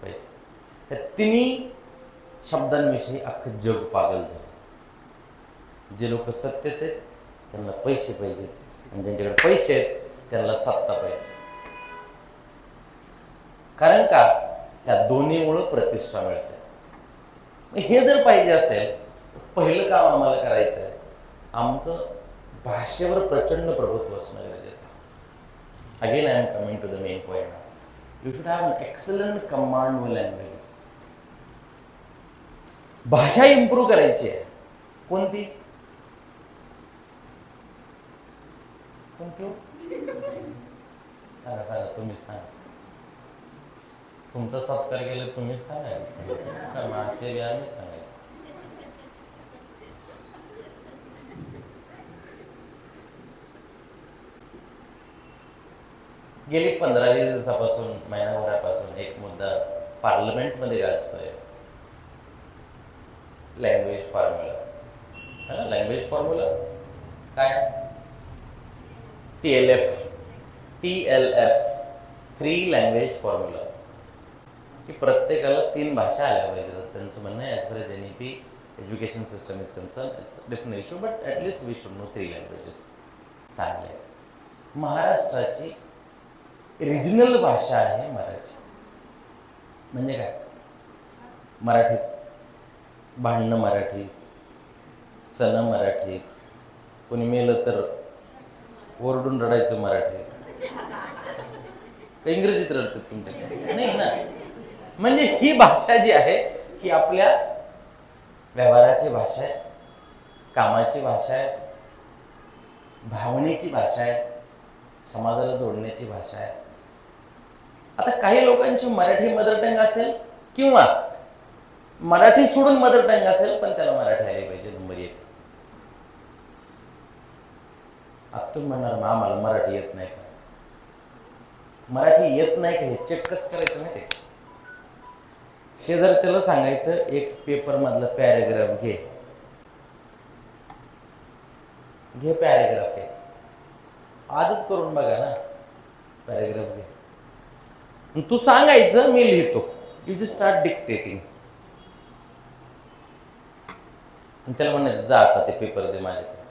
पैसा, या तिन्ही शब्दांविषयी अख्खं जग पागल झालं. जे लोक सत्तेत आहेत त्यांना पैसे पाहिजे, आणि ज्यांच्याकडे पैसे आहेत त्यांना सत्ता पाहिजे. कारण का? ह्या दोन्हीमुळं प्रतिष्ठा मिळते. हे जर पाहिजे असेल तर पहिलं काम आम्हाला करायचं आहे, आमचं भाषेवर प्रचंड प्रभुत्व असणं गरजेचं आहे. Again I am coming to the main point. You should have an excellent command of languages. भाषा इम्प्रूव्ह करायची आहे. कोणती कोणती सांगा सांगा, तुम्ही सांगा. तुमचा सत्कार केलं तुम्ही सांगा, ते आम्ही सांगायचं. गेली 15-20 दिवसापासून, महिनाभरापासून एक मुद्दा पार्लमेंटमध्ये गाजतोय. Language formula. है ना, लँग्वेज फॉर्म्युला काय? TLF, थ्री लँग्वेज फॉर्म्युला, की प्रत्येकाला 3 भाषा आल्या पाहिजेत असं त्यांचं म्हणणं आहे. As far as NEP education system is concern, it's different issue, but at least we should know 3 languages. चांगले आहे. महाराष्ट्राची रिजनल भाषा आहे मराठी. म्हणजे काय? मराठीत भांडणं मराठी, सण मराठी, कोणी मेलं तर ओरडून रडायचं मराठी. इंग्रजीत रडतात तुमच्याकडे नाही ना. म्हणजे ही भाषा जी आहे ही आपल्या व्यवहाराची भाषा आहे, कामाची भाषा आहे, भावनेची भाषा आहे, समाजाला जोडण्याची भाषा आहे. आता काही लोकांची मराठी मदर टंग असेल किंवा मराठी सोडून मदर टंग असेल, पण त्याला मराठी आली पाहिजे. नंबर 1. आता तुम्ही म्हणणार मग आम्हाला मराठी येत नाही का? मराठी येत नाही का हे चेक कसं करायचं माहिती आहे? शेजारच्याला सांगायचं एक पेपर मधलं पॅरेग्राफ घे पॅरेग्राफ आहे, आजच करून बघा ना. पॅरेग्राफ घे, तू सांगायचं मी लिहितो. You just start dictating. त्याला म्हणायचं जा आता ते पेपर दे माझ्याकडे,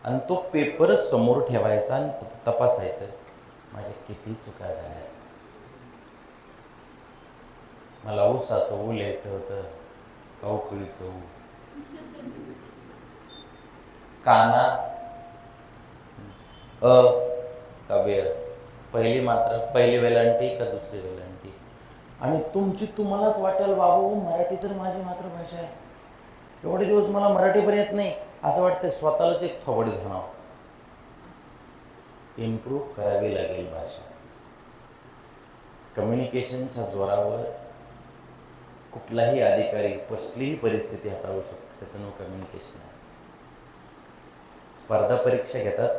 आणि तो पेपर समोर ठेवायचा आणि तपासायचं माझे किती चुका झाल्या. मला ऊसाचं ऊ लिहायचं होतं, कवकळीचं ऊ. काना का बे, पहिली मात्रा, पहिली वेलांटी का दुसरी वेलांटी. आणि तुमची तुम्हालाच वाटेल बाबू मराठी तर माझी मातृभाषा आहे, एवढे दिवस मला मराठी पण येत नाही असं वाटतं. स्वतःलाच एक थोबडी धरावं. इम्प्रूव्ह करावी लागेल भाषा. कम्युनिकेशनच्या जोरावर कुठलाही अधिकारी कसलीही परिस्थिती हाताळू शकतो. त्याचं नाव कम्युनिकेशन आहे. स्पर्धा परीक्षा घेतात,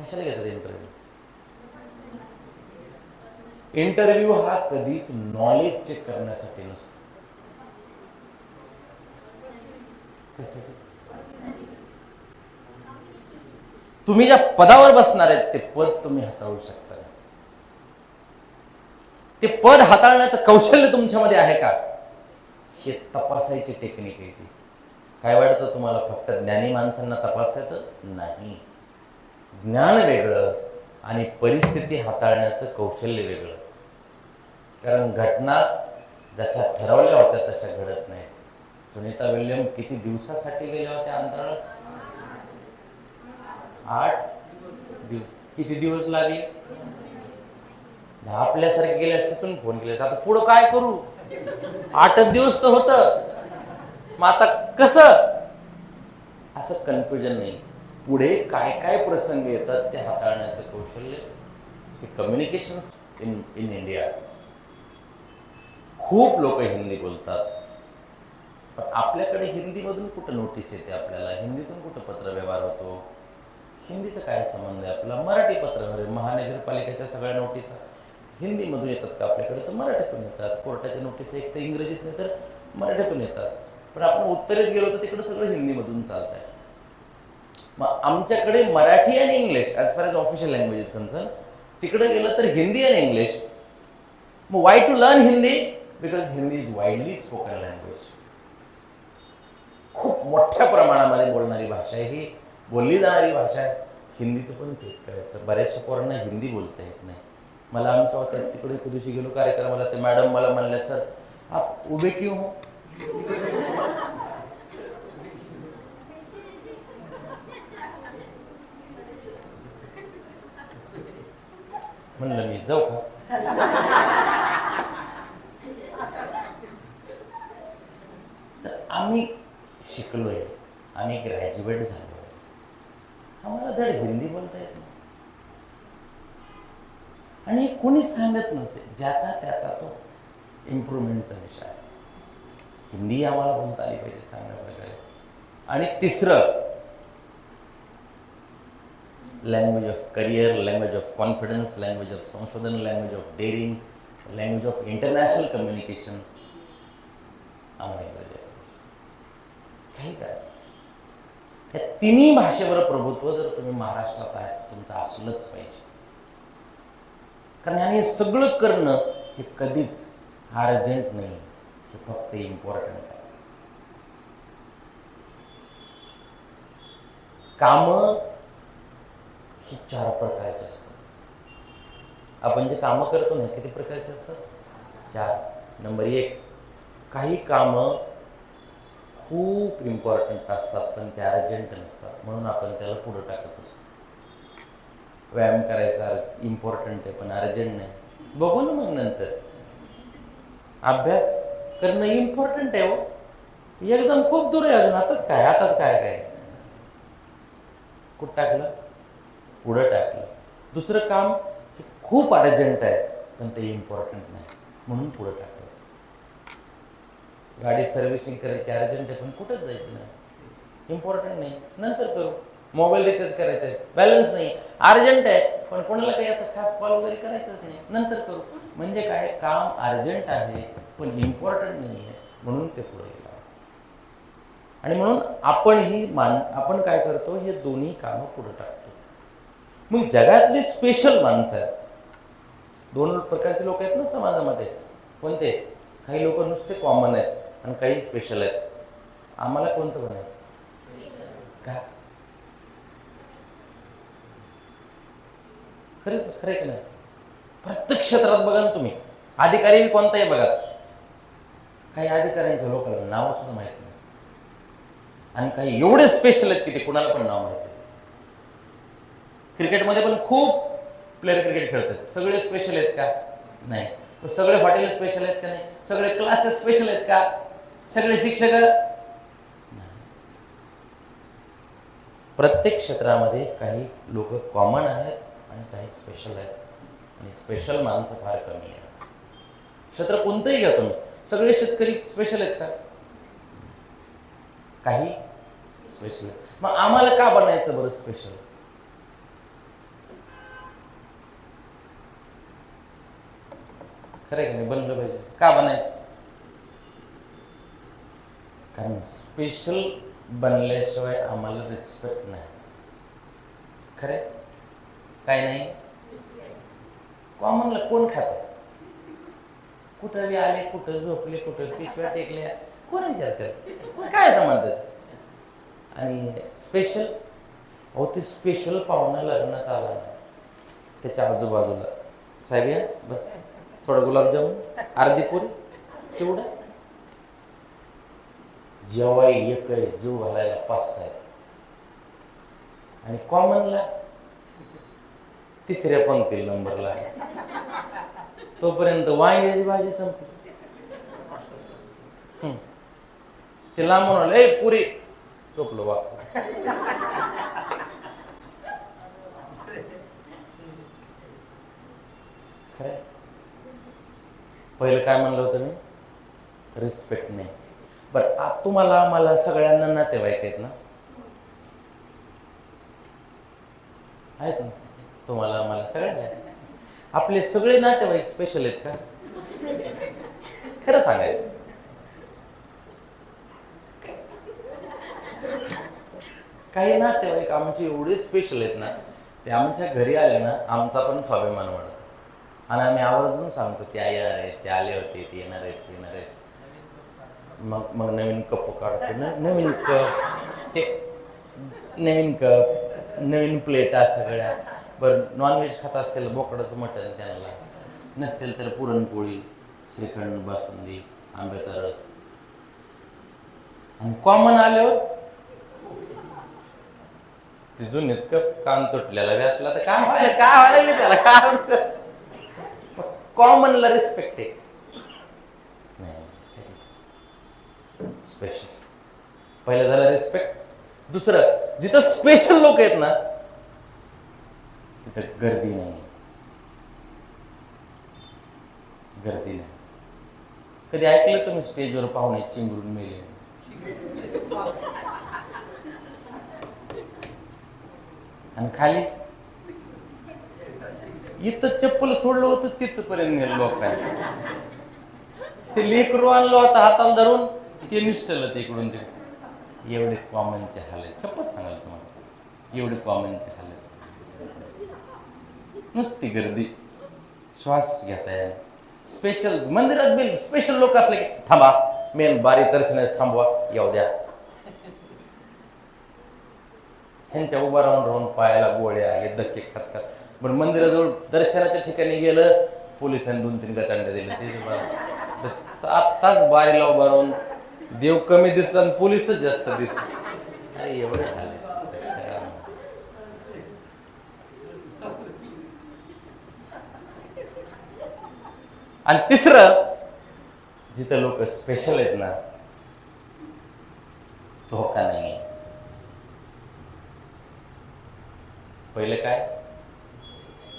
कशाला घेतात इंटरव्ह्यू? इंटरव्ह्यू हा कधीच नॉलेज चेक करण्यासाठी नसतो. तुम्ही ज्या पदावर बसणार आहेत ते पद तुम्ही हाताळू शकता, ते पद हाताळण्याचं कौशल्य तुमच्यामध्ये आहे का हे तपासायची टेक्निक आहे ती. काय वाटतं तुम्हाला फक्त ज्ञानी माणसांना तपासता येतं? नाही. ज्ञान वेगळं आणि परिस्थिती हाताळण्याचं कौशल्य वेगळं. कारण घटना ज्याच्या ठरवल्या होत्या तशा घडत नाहीत. सुनीता विल्यम किती दिवसासाठी गेल्या होत्या अंतराळात? 8 दिवस. किती दिवस लागले? आपल्यासारखे गेले तिथून फोन केले, आता पुढं काय करू? 8 दिवस तर होतं. मग आता कसं? असं कन्फ्युजन नाही. पुढे काय काय प्रसंग येतात ते हाताळण्याचं कौशल्य हे कम्युनिकेशन इन इंडिया. खूप लोक हिंदी बोलतात, पण आपल्याकडे हिंदीमधून कुठं नोटीस येते आपल्याला? हिंदीतून कुठं पत्रव्यवहार होतो? हिंदीचा काय संबंध आहे आपला? मराठी पत्रव्यवहार, महानगरपालिकेच्या सगळ्या नोटीस हिंदीमधून येतात का आपल्याकडे? तर मराठीतून येतात. कोर्टाच्या नोटीस एक तर इंग्रजीत नाही तर मराठीतून येतात. पण आपण उत्तरेत गेलो तर तिकडे सगळं हिंदीमधून चालत आहे. मग आमच्याकडे मराठी आणि English as far as official language is concern, तिकडे गेलं तर हिंदी आणि इंग्लिश. मग why to learn Hindi? Because Hindi is widely spoken language. खूप मोठ्या प्रमाणामध्ये बोलणारी भाषा आहे ही, बोलली जाणारी भाषा आहे. हिंदीचं पण तेच करायचं. बऱ्याचशा पोरांना हिंदी बोलता येत नाही. मला आमच्या होत्या तिकडे एके दिवशी गेलो कार्यक्रमाला, ते मॅडम मला म्हणले सर आप उभे क्यों हो? म्हणलं मी जाऊ का? ग्रॅज्युएट झालो, आम्हाला धड हिंदी बोलता येत नाही. आणि कोणी सांगत नसते, ज्याचा त्याचा तो इम्प्रूव्हमेंटचा विषय आहे. हिंदी आम्हाला बोलता आली पाहिजे चांगल्या प्रकारे. आणि तिसरं, language of career, language of confidence, language of संशोधन, language of daring, language of international communication आम्हाला इंग्रजी काही काय. त्या तिन्ही भाषेवर प्रभुत्व जर तुम्ही महाराष्ट्रात आहात तर तुमचं असलंच पाहिजे. कारण हे सगळं करणं हे कधीच अर्जंट नाही, हे फक्त इम्पॉर्टंट आहे. कामं ही 4 प्रकारचे असतात. आपण जे कामं करतो ना किती प्रकारचे असतात? 4. नंबर 1, काही कामं खूप इम्पॉर्टंट असतात पण ते अर्जंट नसतात, म्हणून आपण त्याला पुढे टाकत असतो. व्यायाम करायचा इम्पॉर्टंट आहे पण अर्जंट नाही, बघू ना मग नंतर. अभ्यास करणं इम्पॉर्टंट आहे, हो एक्झाम खूप दूर आहे अजून, आताच काय कुठं टाकलं? पुढं टाकलं. दुसरं काम हे खूप अर्जंट आहे पण ते इम्पॉर्टंट नाही, म्हणून पुढं टाकायचं. गाडी सर्व्हिसिंग करायची अर्जंट आहे पण कुठंच जायचं नाही, इम्पॉर्टंट नाही, नंतर करू. मोबाईल रिचार्ज करायचा आहे, बॅलन्स नाही, अर्जंट आहे पण कोणाला काही असं खास कॉल वगैरे करायचंच नाही, नंतर करू. म्हणजे काय, काम अर्जंट आहे पण इम्पॉर्टंट नाही आहे, म्हणून ते पुढे गेलं. आणि म्हणून आपण काय करतो, हे दोन्ही कामं पुढे टाकतो. मग जगातली स्पेशल माणसं आहेत, 2 प्रकारचे लोक आहेत ना समाजामध्ये. कोणते? काही लोक नुसते कॉमन आहेत आणि काही स्पेशल आहेत. आम्हाला कोणतं बनायचं? का? खरे की नाही? प्रत्येक क्षेत्रात बघा ना तुम्ही, अधिकारी कोणताही बघा, काही अधिकाऱ्यांच्या लोकांना नाव सुद्धा माहित नाही, आणि काही एवढे स्पेशल आहेत की ते कुणाला पण नाव माहिती. क्रिकेटमध्ये पण खूप प्लेयर क्रिकेट खेळतात, सगळे स्पेशल आहेत का? नाही. सगळे हॉटेल स्पेशल आहेत का? नाही. सगळे क्लासेस स्पेशल आहेत का? सगळे शिक्षक? प्रत्येक क्षेत्रामध्ये काही लोक कॉमन आहेत आणि काही स्पेशल आहेत, आणि स्पेशल माणसं फार कमी आहेत. क्षेत्र कोणतंही घ्या तुम्ही, सगळे शेतकरी स्पेशल आहेत का? काही स्पेशल आहेत. मग आम्हाला का बनायचं बरं स्पेशल? खरं आहे की नाही? बनलं पाहिजे. का बनायचं? कारण स्पेशल बनल्याशिवाय आम्हाला रिस्पेक्ट नाही. खरे काय नाही? कॉमनला कोण खातं? कुठं बी आले, कुठं झोपले, कुठं पिशव्या टेकल्या, कोण विचारतात काय तर म्हणतात. आणि स्पेशल, अहो ते स्पेशल पाहुणा लग्नात आला ना, त्याच्या आजूबाजूला साहेब या बस, थोडं गुलाबजामुन, अर्धी पुरी, चिवडा, जेव्हा एक जीव घालायला 5 आहेत, आणि कॉमनला तिसऱ्या पंक्तीला नंबरला, तोपर्यंत वांग्याची भाजी संपली. ते लांब म्हणाले, ए पुरी, टोपलं वाप. खरं पहिलं काय म्हणलं होतं मी? रिस्पेक्ट नाही. बरं, तुम्हाला मला सगळ्यांना नातेवाईक आहेत ना? आहेत ना? तुम्हाला मला सगळ्यांना. आपले सगळे नातेवाईक स्पेशल आहेत का? खरं सांगायचं. काही नातेवाईक आमचे एवढे स्पेशल आहेत ना, ते आमच्या घरी आले ना आमचा पण स्वाभिमान वाढतो, आणि आम्ही आवर्जून सांगतो ते येणार आहेत, ते आले होते, ते येणार आहेत. मग नवीन कप काढतो, नवीन कप, ते नवीन कप, नवीन प्लेटा सगळ्या. बरं, नॉनव्हेज खात असतील बोकडाचं मटण त्यांना, नसतील तर पुरणपोळी, श्रीखंड, बासुंदी, आंब्याचा रस. आणि कॉमन आल्यावर ते जुनीच कप, कान तुटलेला व्यासला तर काय व्हायला त्याला, काय कॉमनला रिस्पेक्ट आहे. स्पेशल पहिलं झालं रिस्पेक्ट, दुसरं, जिथं स्पेशल लोक आहेत ना तिथं गर्दी नाही, गर्दी नाही. कधी ऐकलं तुम्ही स्टेजवर पाहुणे चिंगरून मेले? आणि खाली इथं चप्पल सोडलं होतं तिथपर्यंत नेलं लोकांनी. ते लेकरू आणलं होतं हाताला धरून, ते निष्ठलं ते इकडून ते. एवढे कॉमनचे हाल आहेत, शपथ सांगाल तुम्हाला, एवढे कॉमनचे हाल आहेत. नुसती गर्दी, श्वास घेताय. स्पेशल मंदिरात बिल स्पेशल लोक असले की थांबा, मेन बारी दर्शनास थांबवा, येऊ द्या. ह्यांच्या उभा राहून पायाला गोळ्या आले, धक्के खात खात. पण मंदिराजवळ दर्शनाच्या ठिकाणी गेलं, पोलिसांनी 2-3 गचांड्या दिल्या. ते 7 तास बारीला उभा राहून देव कमी दिसला आणि पोलीसच जास्त दिसले. अरे एवढे झाले. आणि तिसरं, जिथं लोक स्पेशल आहेत ना, धोका नाही. पहिलं काय?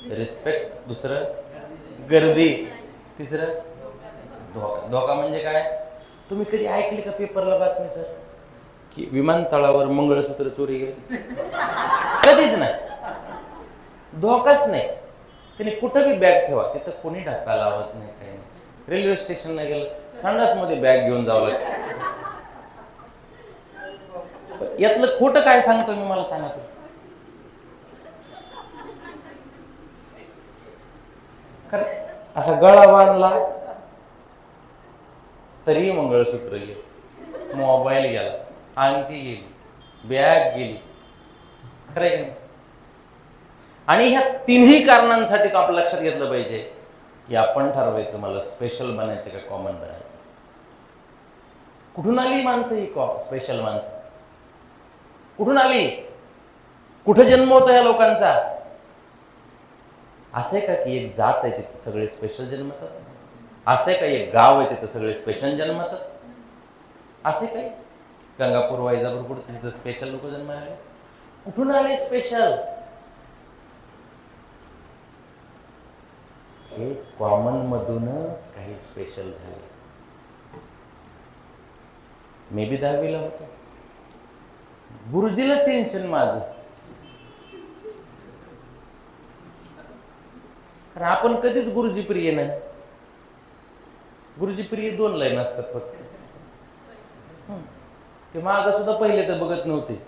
रिस्पेक्ट. दुसरं गर्दी. तिसरं धोका. धोका म्हणजे काय? तुम्ही कधी ऐकली का पेपरला बातमी सर की विमानतळावर मंगळसूत्र चोरी गेले? कधीच नाही. धोकाच नाही. त्याने कुठं बी बॅग ठेवा, तिथं कोणी धक्का लावत नाही, काही नाही. रेल्वे स्टेशनला गेलं, संडासमध्ये बॅग घेऊन जावं लागतं. यातलं खोटं काय सांगतो मी, मला सांगा. खरं असा गळा बांधला तरी मंगळसूत्र गेलं, मोबाईल गेला, अंगठी गेली, बॅग गेली. खरं आहे. आणि ह्या तिन्ही कारणांसाठी तो आपल्या लक्षात घेतलं पाहिजे की आपण ठरवायचं मला स्पेशल बनायचं का कॉमन बनायचं. कुठून आली माणसं ही स्पेशल माणसं? कुठून आली? कुठं जन्म होतो ह्या लोकांचा? असं आहे का की एक जात आहे तिथे सगळे स्पेशल जन्मतात? असं आहे का एक गाव आहे तिथे सगळे स्पेशल जन्मतात? असे काही गंगापूर वैजापूर कुठे तिथं स्पेशल लोक जन्माला आले? कुठून आले स्पेशल? हे कॉमन मधूनच काही स्पेशल झाले. मे बी 10वीला होतो. गुरुजीला टेन्शन माझं, कारण आपण कधीच गुरुजी प्रिय नाही. गुरुजी प्रिय 2 लाईन असतात फक्त. ते माग सुद्धा पहिले तर बघत नव्हते,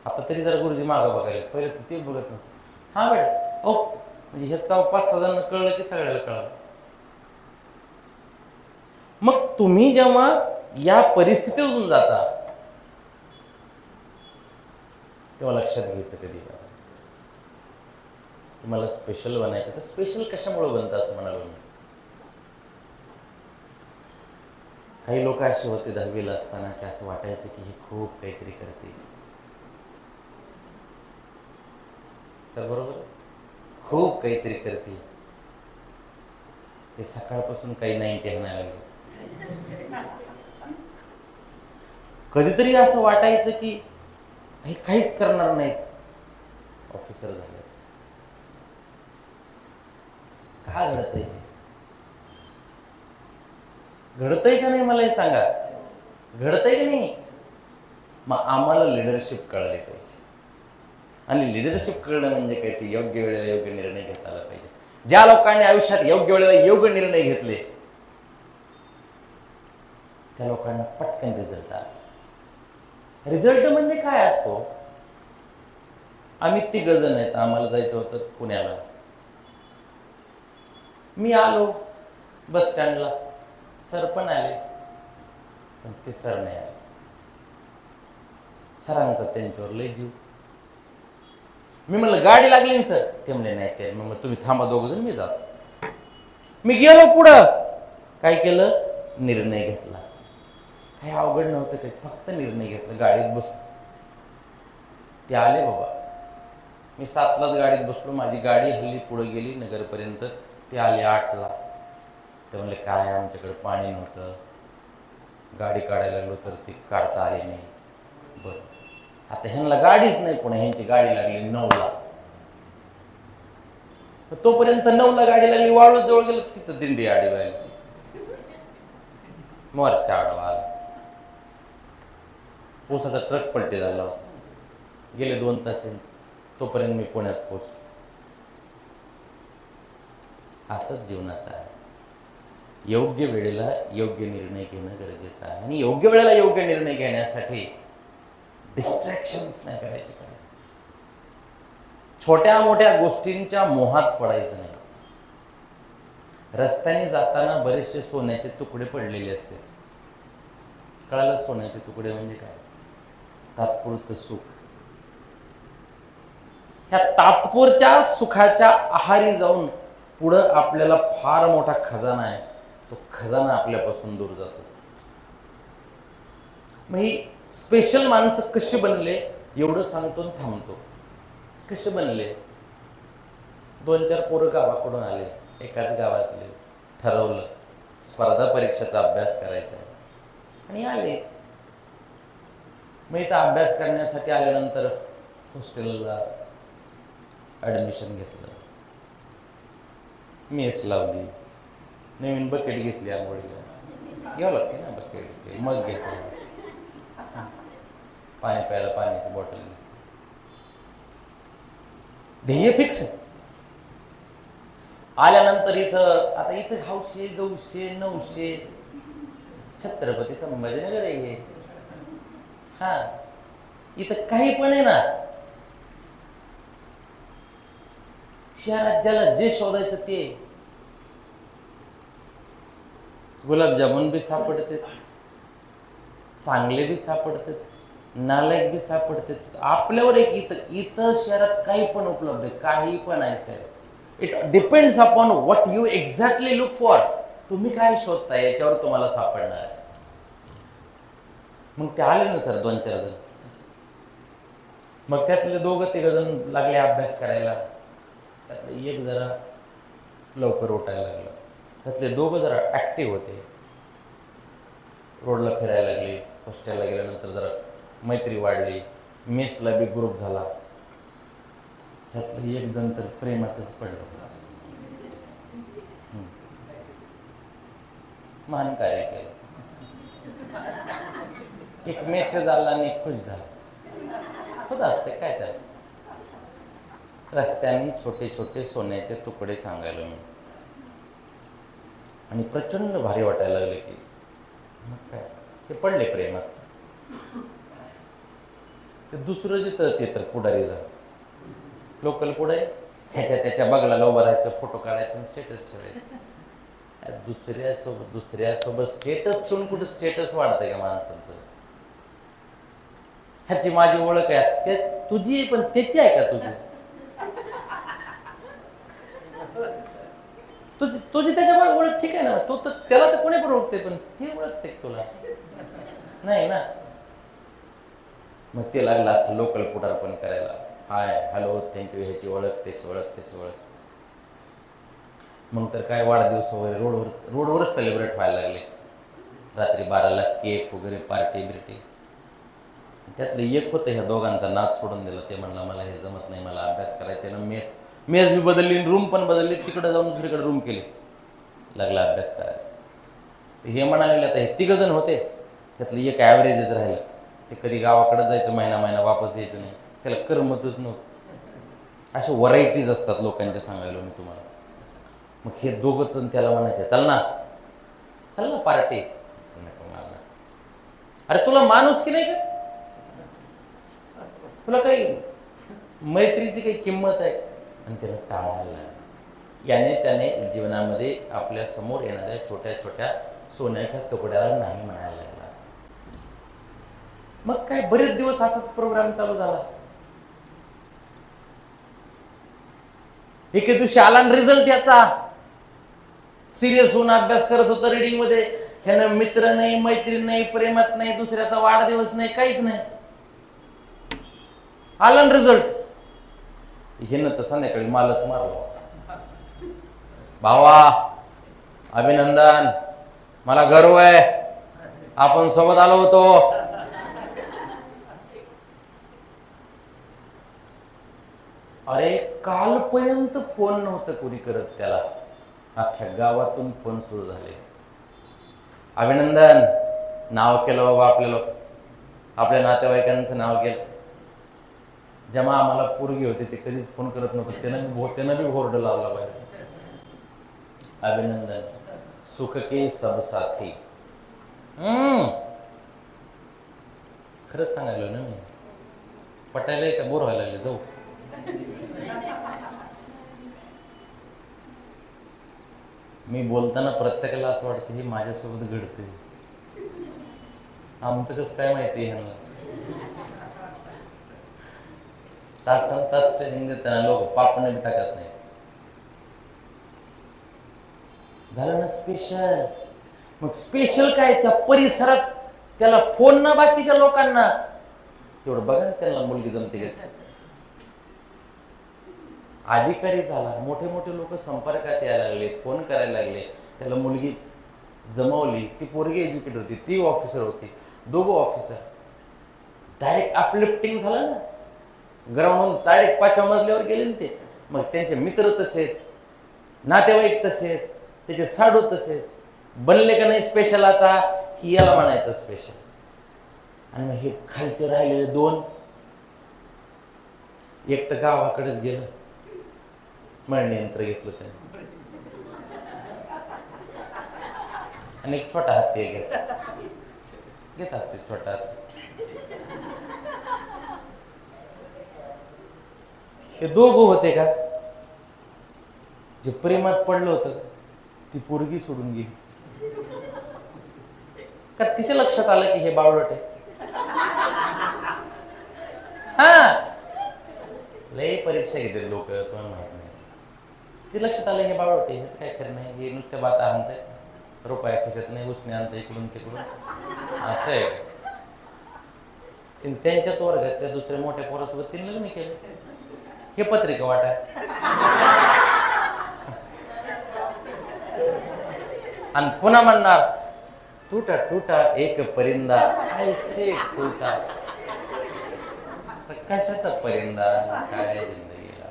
आता तरी जरा गुरुजी मागं बघायला. पहिले तर ते बघत नव्हते. हा मॅडम, ओ म्हणजे हे 5-6 जणांना कळलं की सगळ्याला कळलं. मग तुम्ही जेव्हा या परिस्थितीतून जाता तेव्हा लक्षात घ्यायचं कधी का तुम्हाला स्पेशल बनायचं. तर स्पेशल कशामुळे बनतं असं म्हणालो मी. काही लोक असे होते 10वीला असताना की असं वाटायचं की हे खूप काहीतरी करते. तर बरोबर, खूप काहीतरी करते. ते सकाळपासून काही 90 आणायला लागले. कधीतरी असं वाटायचं की हे काहीच करणार नाहीत, ऑफिसर झाले. का घडतंय? घडतंय का नाही मला हे सांगा. घडतंय का नाही? मग आम्हाला लिडरशिप कळली पाहिजे. आणि लिडरशिप कळणं म्हणजे काय, ते योग्य वेळेला योग्य निर्णय घेता आला पाहिजे. ज्या लोकांनी आयुष्यात योग्य वेळेला योग्य निर्णय घेतले त्या लोकांना पटकन रिझल्ट आला. रिझल्ट म्हणजे काय असतो? आम्ही 3 जण आहेत, आम्हाला जायचं होतं पुण्याला. मी आलो बस स्टँडला, सर पण आले, पण ते सर नाही आले. सरांचा त्यांच्यावर लय जीव. मी म्हणलं गाडी लागली ना सर? ते म्हणले नाही. ते मग तुम्ही थांबा 2 जण, मी जातो. मी गेलो पुढं. काय केलं? निर्णय घेतला. काही अवघड नव्हतं, काही फक्त निर्णय घेतला. गाडीत बसलो. ते आले बाबा. मी 7लाच गाडीत बसलो. माझी गाडी हल्ली पुढे गेली नगरपर्यंत. ते आले 8ला. ते म्हणले काय आमच्याकडे पाणी नव्हतं, गाडी काढायला लागलो तर ती काढता आली नाही. बरं आता ह्यांना गाडीच नाही, पुणे ह्यांची गाडी लागली 9ला. तोपर्यंत 9ला गाडी लागली, वाळू जवळ गेलं, तिथं दिंडी आडी व्हायला, मोर्चा आडवा आला, ऊसाचा ट्रक पलटी झाला. गेले 2 तास, तोपर्यंत मी पुण्यात पोहोचलो. असंच जीवनाचं आहे. योग्य वेळेला योग्य निर्णय घेणं गरजेचं आहे. आणि योग्य वेळेला योग्य निर्णय घेण्यासाठी डिस्ट्रॅक्शन्स नाही करायचे. छोट्या मोठ्या गोष्टींच्या मोहात पडायचं नाही. रस्त्याने जाताना बरेचसे सोन्याचे तुकडे पडलेले असते. कळालं? सोन्याचे तुकडे म्हणजे काय? तात्पुरतं सुख. ह्या तात्पुरत्या सुखाच्या आहारी जाऊन पुढं आपल्याला फार मोठा खजाना आहे, तो खजाना आपल्यापासून दूर जातो. मग ही स्पेशल माणसं कशी बनले एवढं सांगतो आणि थांबतो. कसे बनले? 2-4 पोरं गावाकडून आले, एकाच गावातले, ठरवलं स्पर्धा परीक्षेचा अभ्यास करायचा आहे आणि आले. मग इथं अभ्यास करण्यासाठी आल्यानंतर हॉस्टेलला ॲडमिशन घेतलं, मेस लावली, नवीन बकेट घेतली, आंघोळीला घ्यावं लागते ना बकेट, मग घेतलं, पाणी प्यायला पाण्याची बॉटल घेतली. ध्येय फिक्स आहे. आल्यानंतर इथं आता इथं हौशे गौशे 900 छत्रपती संभाजीनगर आहे. हा, इथं काही पण आहे ना. शहरात ज्याला जे शोधायचं ते. गुलाबजामुन बी सापडते, चांगले बी सापडते, नालायक बी सापडते. आपल्यावर एक इथं शहरात काही पण उपलब्ध आहे, काही पण आहे sir. It depends upon what you exactly look for. तुम्ही काय शोधताय याच्यावर तुम्हाला सापडणार आहे. मग ते आले ना सर 2-4 जण. मग त्यातले 2-3 जण लागले अभ्यास करायला. त्यातले एक जरा लवकर उठायला लागला. त्यातले 2 जरा ॲक्टिव्ह होते, रोडला फिरायला लागले. हॉस्टेलला गेल्यानंतर जरा मैत्री वाढली, मेसला बी ग्रुप झाला. त्यातलं एक जण तर प्रेमातच पडलं. महान कार्य केलं. एक मेसेज आला आणि एक खुश झाला. होत असते काय त्याला. रस्त्याने छोटे छोटे सोन्याचे तुकडे सांगायला मी, आणि प्रचंड भारी वाटायला लागले की मग काय ते पडले प्रेमात. ते दुसरं जिथं ते तर पुढारी झालं. लोकल पुढे ह्याच्या त्याच्या बगलाला उभं राहायचं, फोटो काढायचं आणि स्टेटस ठेवायचं. दुसऱ्यासोबत स्टेटस ठेवून कुठं स्टेटस वाढतंय का माणसांचं? ह्याची माझी ओळख आहे, ते तुझी पण त्याची आहे का? तुझी त्याच्या ओळख ठीक आहे ना. तो तर त्याला तर कोणी पण ओळखते, पण ते ओळखते तुला नाही ना. मग ते लागलं असं लोकल पुढारपण करायला. हाय हॅलो थँक्यू, ह्याची ओळख त्याची ओळख त्याची ओळख. मग तर काय वाढदिवस वगैरे रोडवरच सेलिब्रेट व्हायला लागले. रात्री 12ला केक वगैरे, पार्टी बिर्टी. त्यातलं एक होतं, ह्या दोघांचा नाद सोडून दिला. ते म्हणलं मला हे जमत नाही, मला अभ्यास करायचा ना. मेस बी बदलली, रूम पण बदलली. तिकडे जाऊन दुसरीकडे रूम केली, लागला अभ्यास करायला. हे म्हणाले आता हे 3 जण होते, त्यातलं एक ॲव्हरेजच राहिलं. ते कधी गावाकडे जायचं, महिना वापस यायचं नाही, त्याला करमतच नव्हतं. अशा व्हरायटीज असतात लोकांच्या, सांगायला मी तुम्हाला. मग हे 2 जण त्याला म्हणायचे चल ना पार्टी. अरे तुला माणूस की नाही का? तुला काही मैत्रीची काही किंमत आहे? आणि त्याला टाळायला. याने त्याने जीवनामध्ये आपल्या समोर येणाऱ्या छोट्या छोट्या सोन्याच्या तुकड्याला नाही म्हणायला लागला. मग काय बरेच दिवस असाच प्रोग्राम चालू झाला. एके दिवशी आला रिझल्ट याचा. सिरियस होऊन अभ्यास करत होता रीडिंग मध्ये. ह्यानं मित्र नाही, मैत्रीण नाही, प्रेमात नाही, दुसऱ्याचा वाढदिवस नाही, काहीच नाही. आला रिझल्ट. ह्यानं तर संध्याकाळी मालच मारला. भावा अभिनंदन, मला गर्व आहे, आपण सोबत आलो होतो. अरे कालपर्यंत फोन नव्हतं कोणी करत त्याला, अख्ख्या गावातून फोन सुरू झाले. अभिनंदन, नाव केलं बाबा आपल्याला, आपल्या नातेवाईकांचं नाव केलं. जेव्हा आम्हाला पोरगी होती ते कधीच फोन करत नव्हतं, त्यानं बी बोर्ड लावला पाहिजे. अभिनंदन, सुख के सब साथी. खरंच सांगायलो ना मी, पटायला का बोर व्हायला लागले जाऊ. मी बोलताना प्रत्येकाला असं वाटतं हे माझ्यासोबत घडते, आमचं कसं काय माहिती ह्यांना. तासन तास ट्रेनिंग देताना लोक पापणे बी टाकत नाही. झालं ना स्पेशल. मग स्पेशल काय, त्या परिसरात त्याला फोन ना बाकीच्या लोकांना, तेवढं बघा त्यांना मुलगी जमते का. अधिकारी झाला, मोठे मोठे लोक संपर्कात यायला लागले, फोन करायला लागले, त्याला मुलगी जमवली. ती पोरगी एज्युकेटेड होती, ती ऑफिसर होती, दोघं ऑफिसर. डायरेक्ट अपलिफ्टिंग झालं ना, ग्राउंडहून डायरेक्ट 5व्या मजल्यावर गेले ना ते. मग त्यांचे मित्र तसेच, नातेवाईक तसेच, त्याचे साडू तसेच. बनले का नाही स्पेशल, आता ही याला म्हणायचं स्पेशल. आणि मग हे खालचे राहिलेले दोन, एक तर गावाकडेच गेलं, मळणी यंत्र घेतलं त्याने, आणि एक छोटा हत्ती घेत असते, छोटा हत्ती. हे दोघं होते का जे प्रेमात पडलं होतं, ती पोरगी सोडून गेली का तिच्या लक्षात आलं की हे बावळट आहे. हा, लय परीक्षा घेते लोक, तुम्हाला माहित नाही. ते लक्षात आलं हे बावळट आहे, हेच काय खरं नाही, हे नुसत्या बाता आणताय, रुपया खिशात नाही, उसने आणताय इकडून तिकडून, असं आहे. त्यांच्याच वर्गात त्या दुसऱ्या मोठ्या पोरासोबत तिने लग्न केलं. हे पत्रिका वाटाय आणि पुन्हा म्हणणार टूटा टूटा एक परिंदा ऐसे टूटा. कशाचा परिंदा, काय जिंदगीला.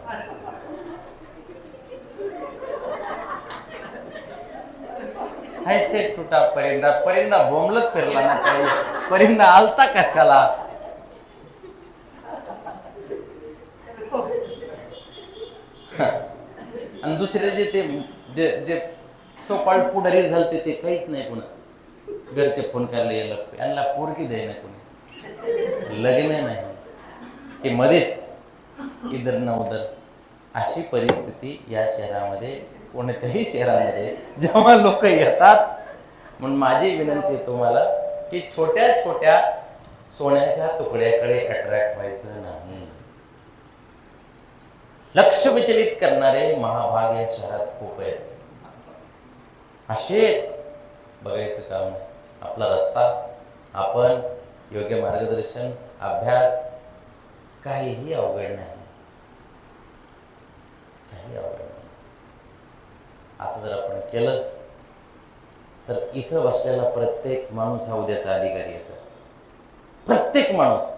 ऐसे टूटा परिंदा, परिंदा बोंबलत फिरला ना, काही परिंदा आलता कशाला. आणि दुसरे जे ते जे सोपाळ पुढारी झालते ते काहीच नाही. पुन्हा घरचे फोन करायला यायला लागते, यांना पोरगी द्याय ना कोणी, लग्न नाही, हे मध्येच इधर ना उधर. अशी परिस्थिती या शहरामध्ये, कोणत्याही शहरामध्ये जेव्हा लोक येतात. म्हणून माझी विनंती आहे तुम्हाला की छोट्या छोट्या सोन्याच्या तुकड्याकडे अट्रॅक्ट व्हायचं नाही. लक्ष विचलित करणारे महाभाग या शहरात खूप आहेत, असे बघायचं काम नाही. आपला रस्ता, आपण योग्य मार्गदर्शन, अभ्यास, काहीही अवघड नाही, काही अवघड नाही. असं जर आपण केलं तर इथं बसलेला प्रत्येक माणूस हा उद्याचा अधिकारी असेल. प्रत्येक माणूस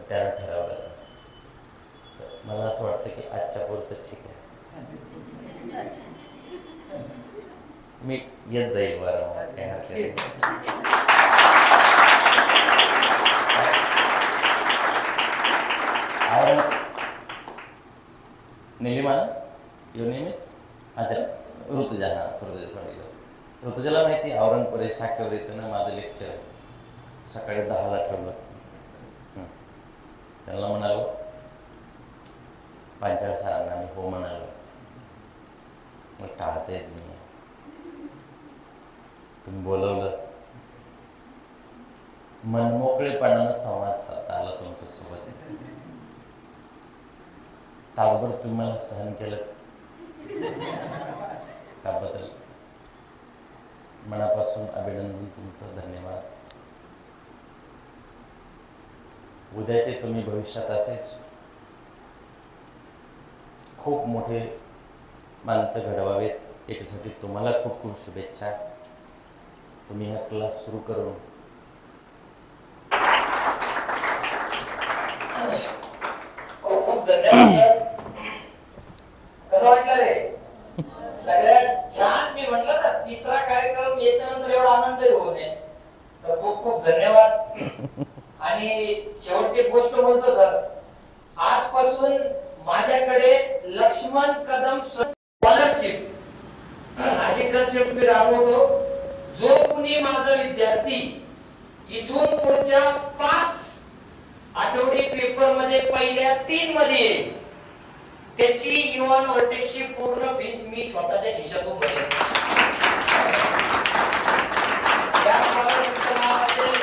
त्याला ठरवलं. मला असं वाटतं की आजच्या पुरतं ठीक आहे, मी येत जाईल वारंवार, काय हरकत नाही. Nilima your name is? अच्छा, ऋतुजा. हा, सॉरी. ऋतुजाला माहिती औरंगपुरे शाखेवर येतं ना माझं लेक्चर आहे, सकाळी 10ला ठेवलं. त्यांना म्हणालो पांचाळ सरांना मी हो म्हणालो, मग टाळता येत नाही. तुम्ही बोलवलं, मनमोकळेपणानं संवाद साधता आला तुमच्यासोबत. तासभर तुम्ही मला सहन केलं, त्याबद्दल मनापासून अभिनंदन तुमचं, धन्यवाद. उद्याचे तुम्ही भविष्यात असेच खूप मोठे माणसं घडवावेत याच्यासाठी तुम्हाला खूप खूप शुभेच्छा. तुम्ही हा क्लास सुरू करून धन्यवाद. कसं वाटलं रे? सगळ्यात छान. मी म्हटलं ना तिसरा कार्यक्रम याच्यानंतर एवढा आनंदही होऊ नये. तर खूप खूप धन्यवाद. आणि शेवटची एक गोष्ट बोलतो सर, आजपासून माझ्याकडे लक्ष्मण कदम स्कॉलरशिप अशी कन्सेप्ट मी राबवतो. जो कुणी माझा विद्यार्थी इथून पुढच्या 5 आठवडी पेपर मध्ये पहिल्या 3 मध्ये येईल त्याची युवान वर्टेक्सची पूर्ण फीस मी स्वतःच्या खिशातून भरेन.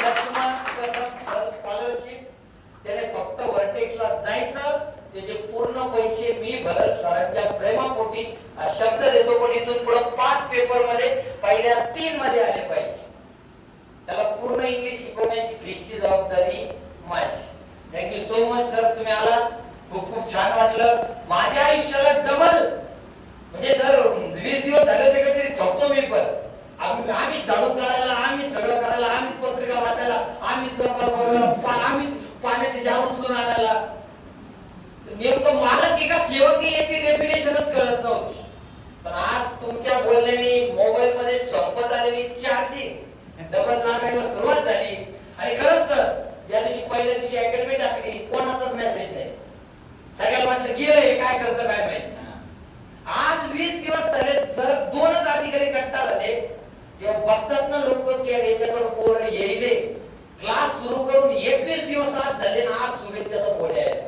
लक्ष्मण कदम स्कॉलरशिप, त्याने फक्त वर्टेक्सला जायचं, त्याचे पूर्ण पैसे मी भरत सरांच्या प्रेमापोटी हा शब्द देतो. पण इथून पुढे 5 पेपर मध्ये पहिल्या 3 मध्ये आले पाहिजे. त्याला पूर्ण इंग्लिश शिकवण्याची फीसची जबाबदारी माझी. थँक्यू सो मच सर, तुम्ही आलात. खूप खूप छान वाटलं. माझ्या आयुष्याला डबल म्हणजे सर 20 दिवस झाले होते कधी झोपतो मी, पण आम्ही झाडू करायला, आम्ही सगळं करायला, आम्हीच पत्रिका वाटायला, आम्हीच आम्हीच पाण्याचे जार उचलून आणायला. नेमकं मालक एका सेवक याची डेफिनेशनच कळत नव्हती. पण आज तुमच्या बोलण्याने मोबाईल मध्ये संपत आलेली चार्जिंग डबल लागायला सुरुवात झाली. आणि खरंच सर, ज्या दिवशी पहिल्या दिवशी अकॅडमी टाकली कोणाचाच मेसेज नाही. सगळ्याला वाटलं गेलंय, काय करतं काय माहित. आज 20 दिवस झाले सर, 2च अधिकारी कट्टा झाले. जेव्हा बघतात ना लोक की याच्याकडे पोरं येईले, क्लास सुरू करून 21 दिवस आज झाले ना, आज शुभेच्छाचा फोन यायला.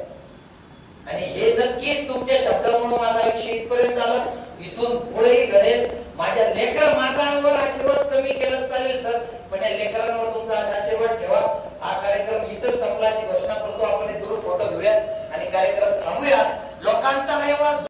आणि हे नक्कीच तुमच्या शब्दामुळे माझं आयुष्य इथपर्यंत आलं. इथून पुढेही घडेल. माझ्या माझ्यावर आशीर्वाद कमी केलं चालेल सर, पण या लेकरांवर तुमचा आशीर्वाद ठेवा. हा कार्यक्रम इथंच संपला अशी घोषणा करतो. आपण दूर फोटो घेऊया आणि कार्यक्रम थांबूया. लोकांचा व्यवहार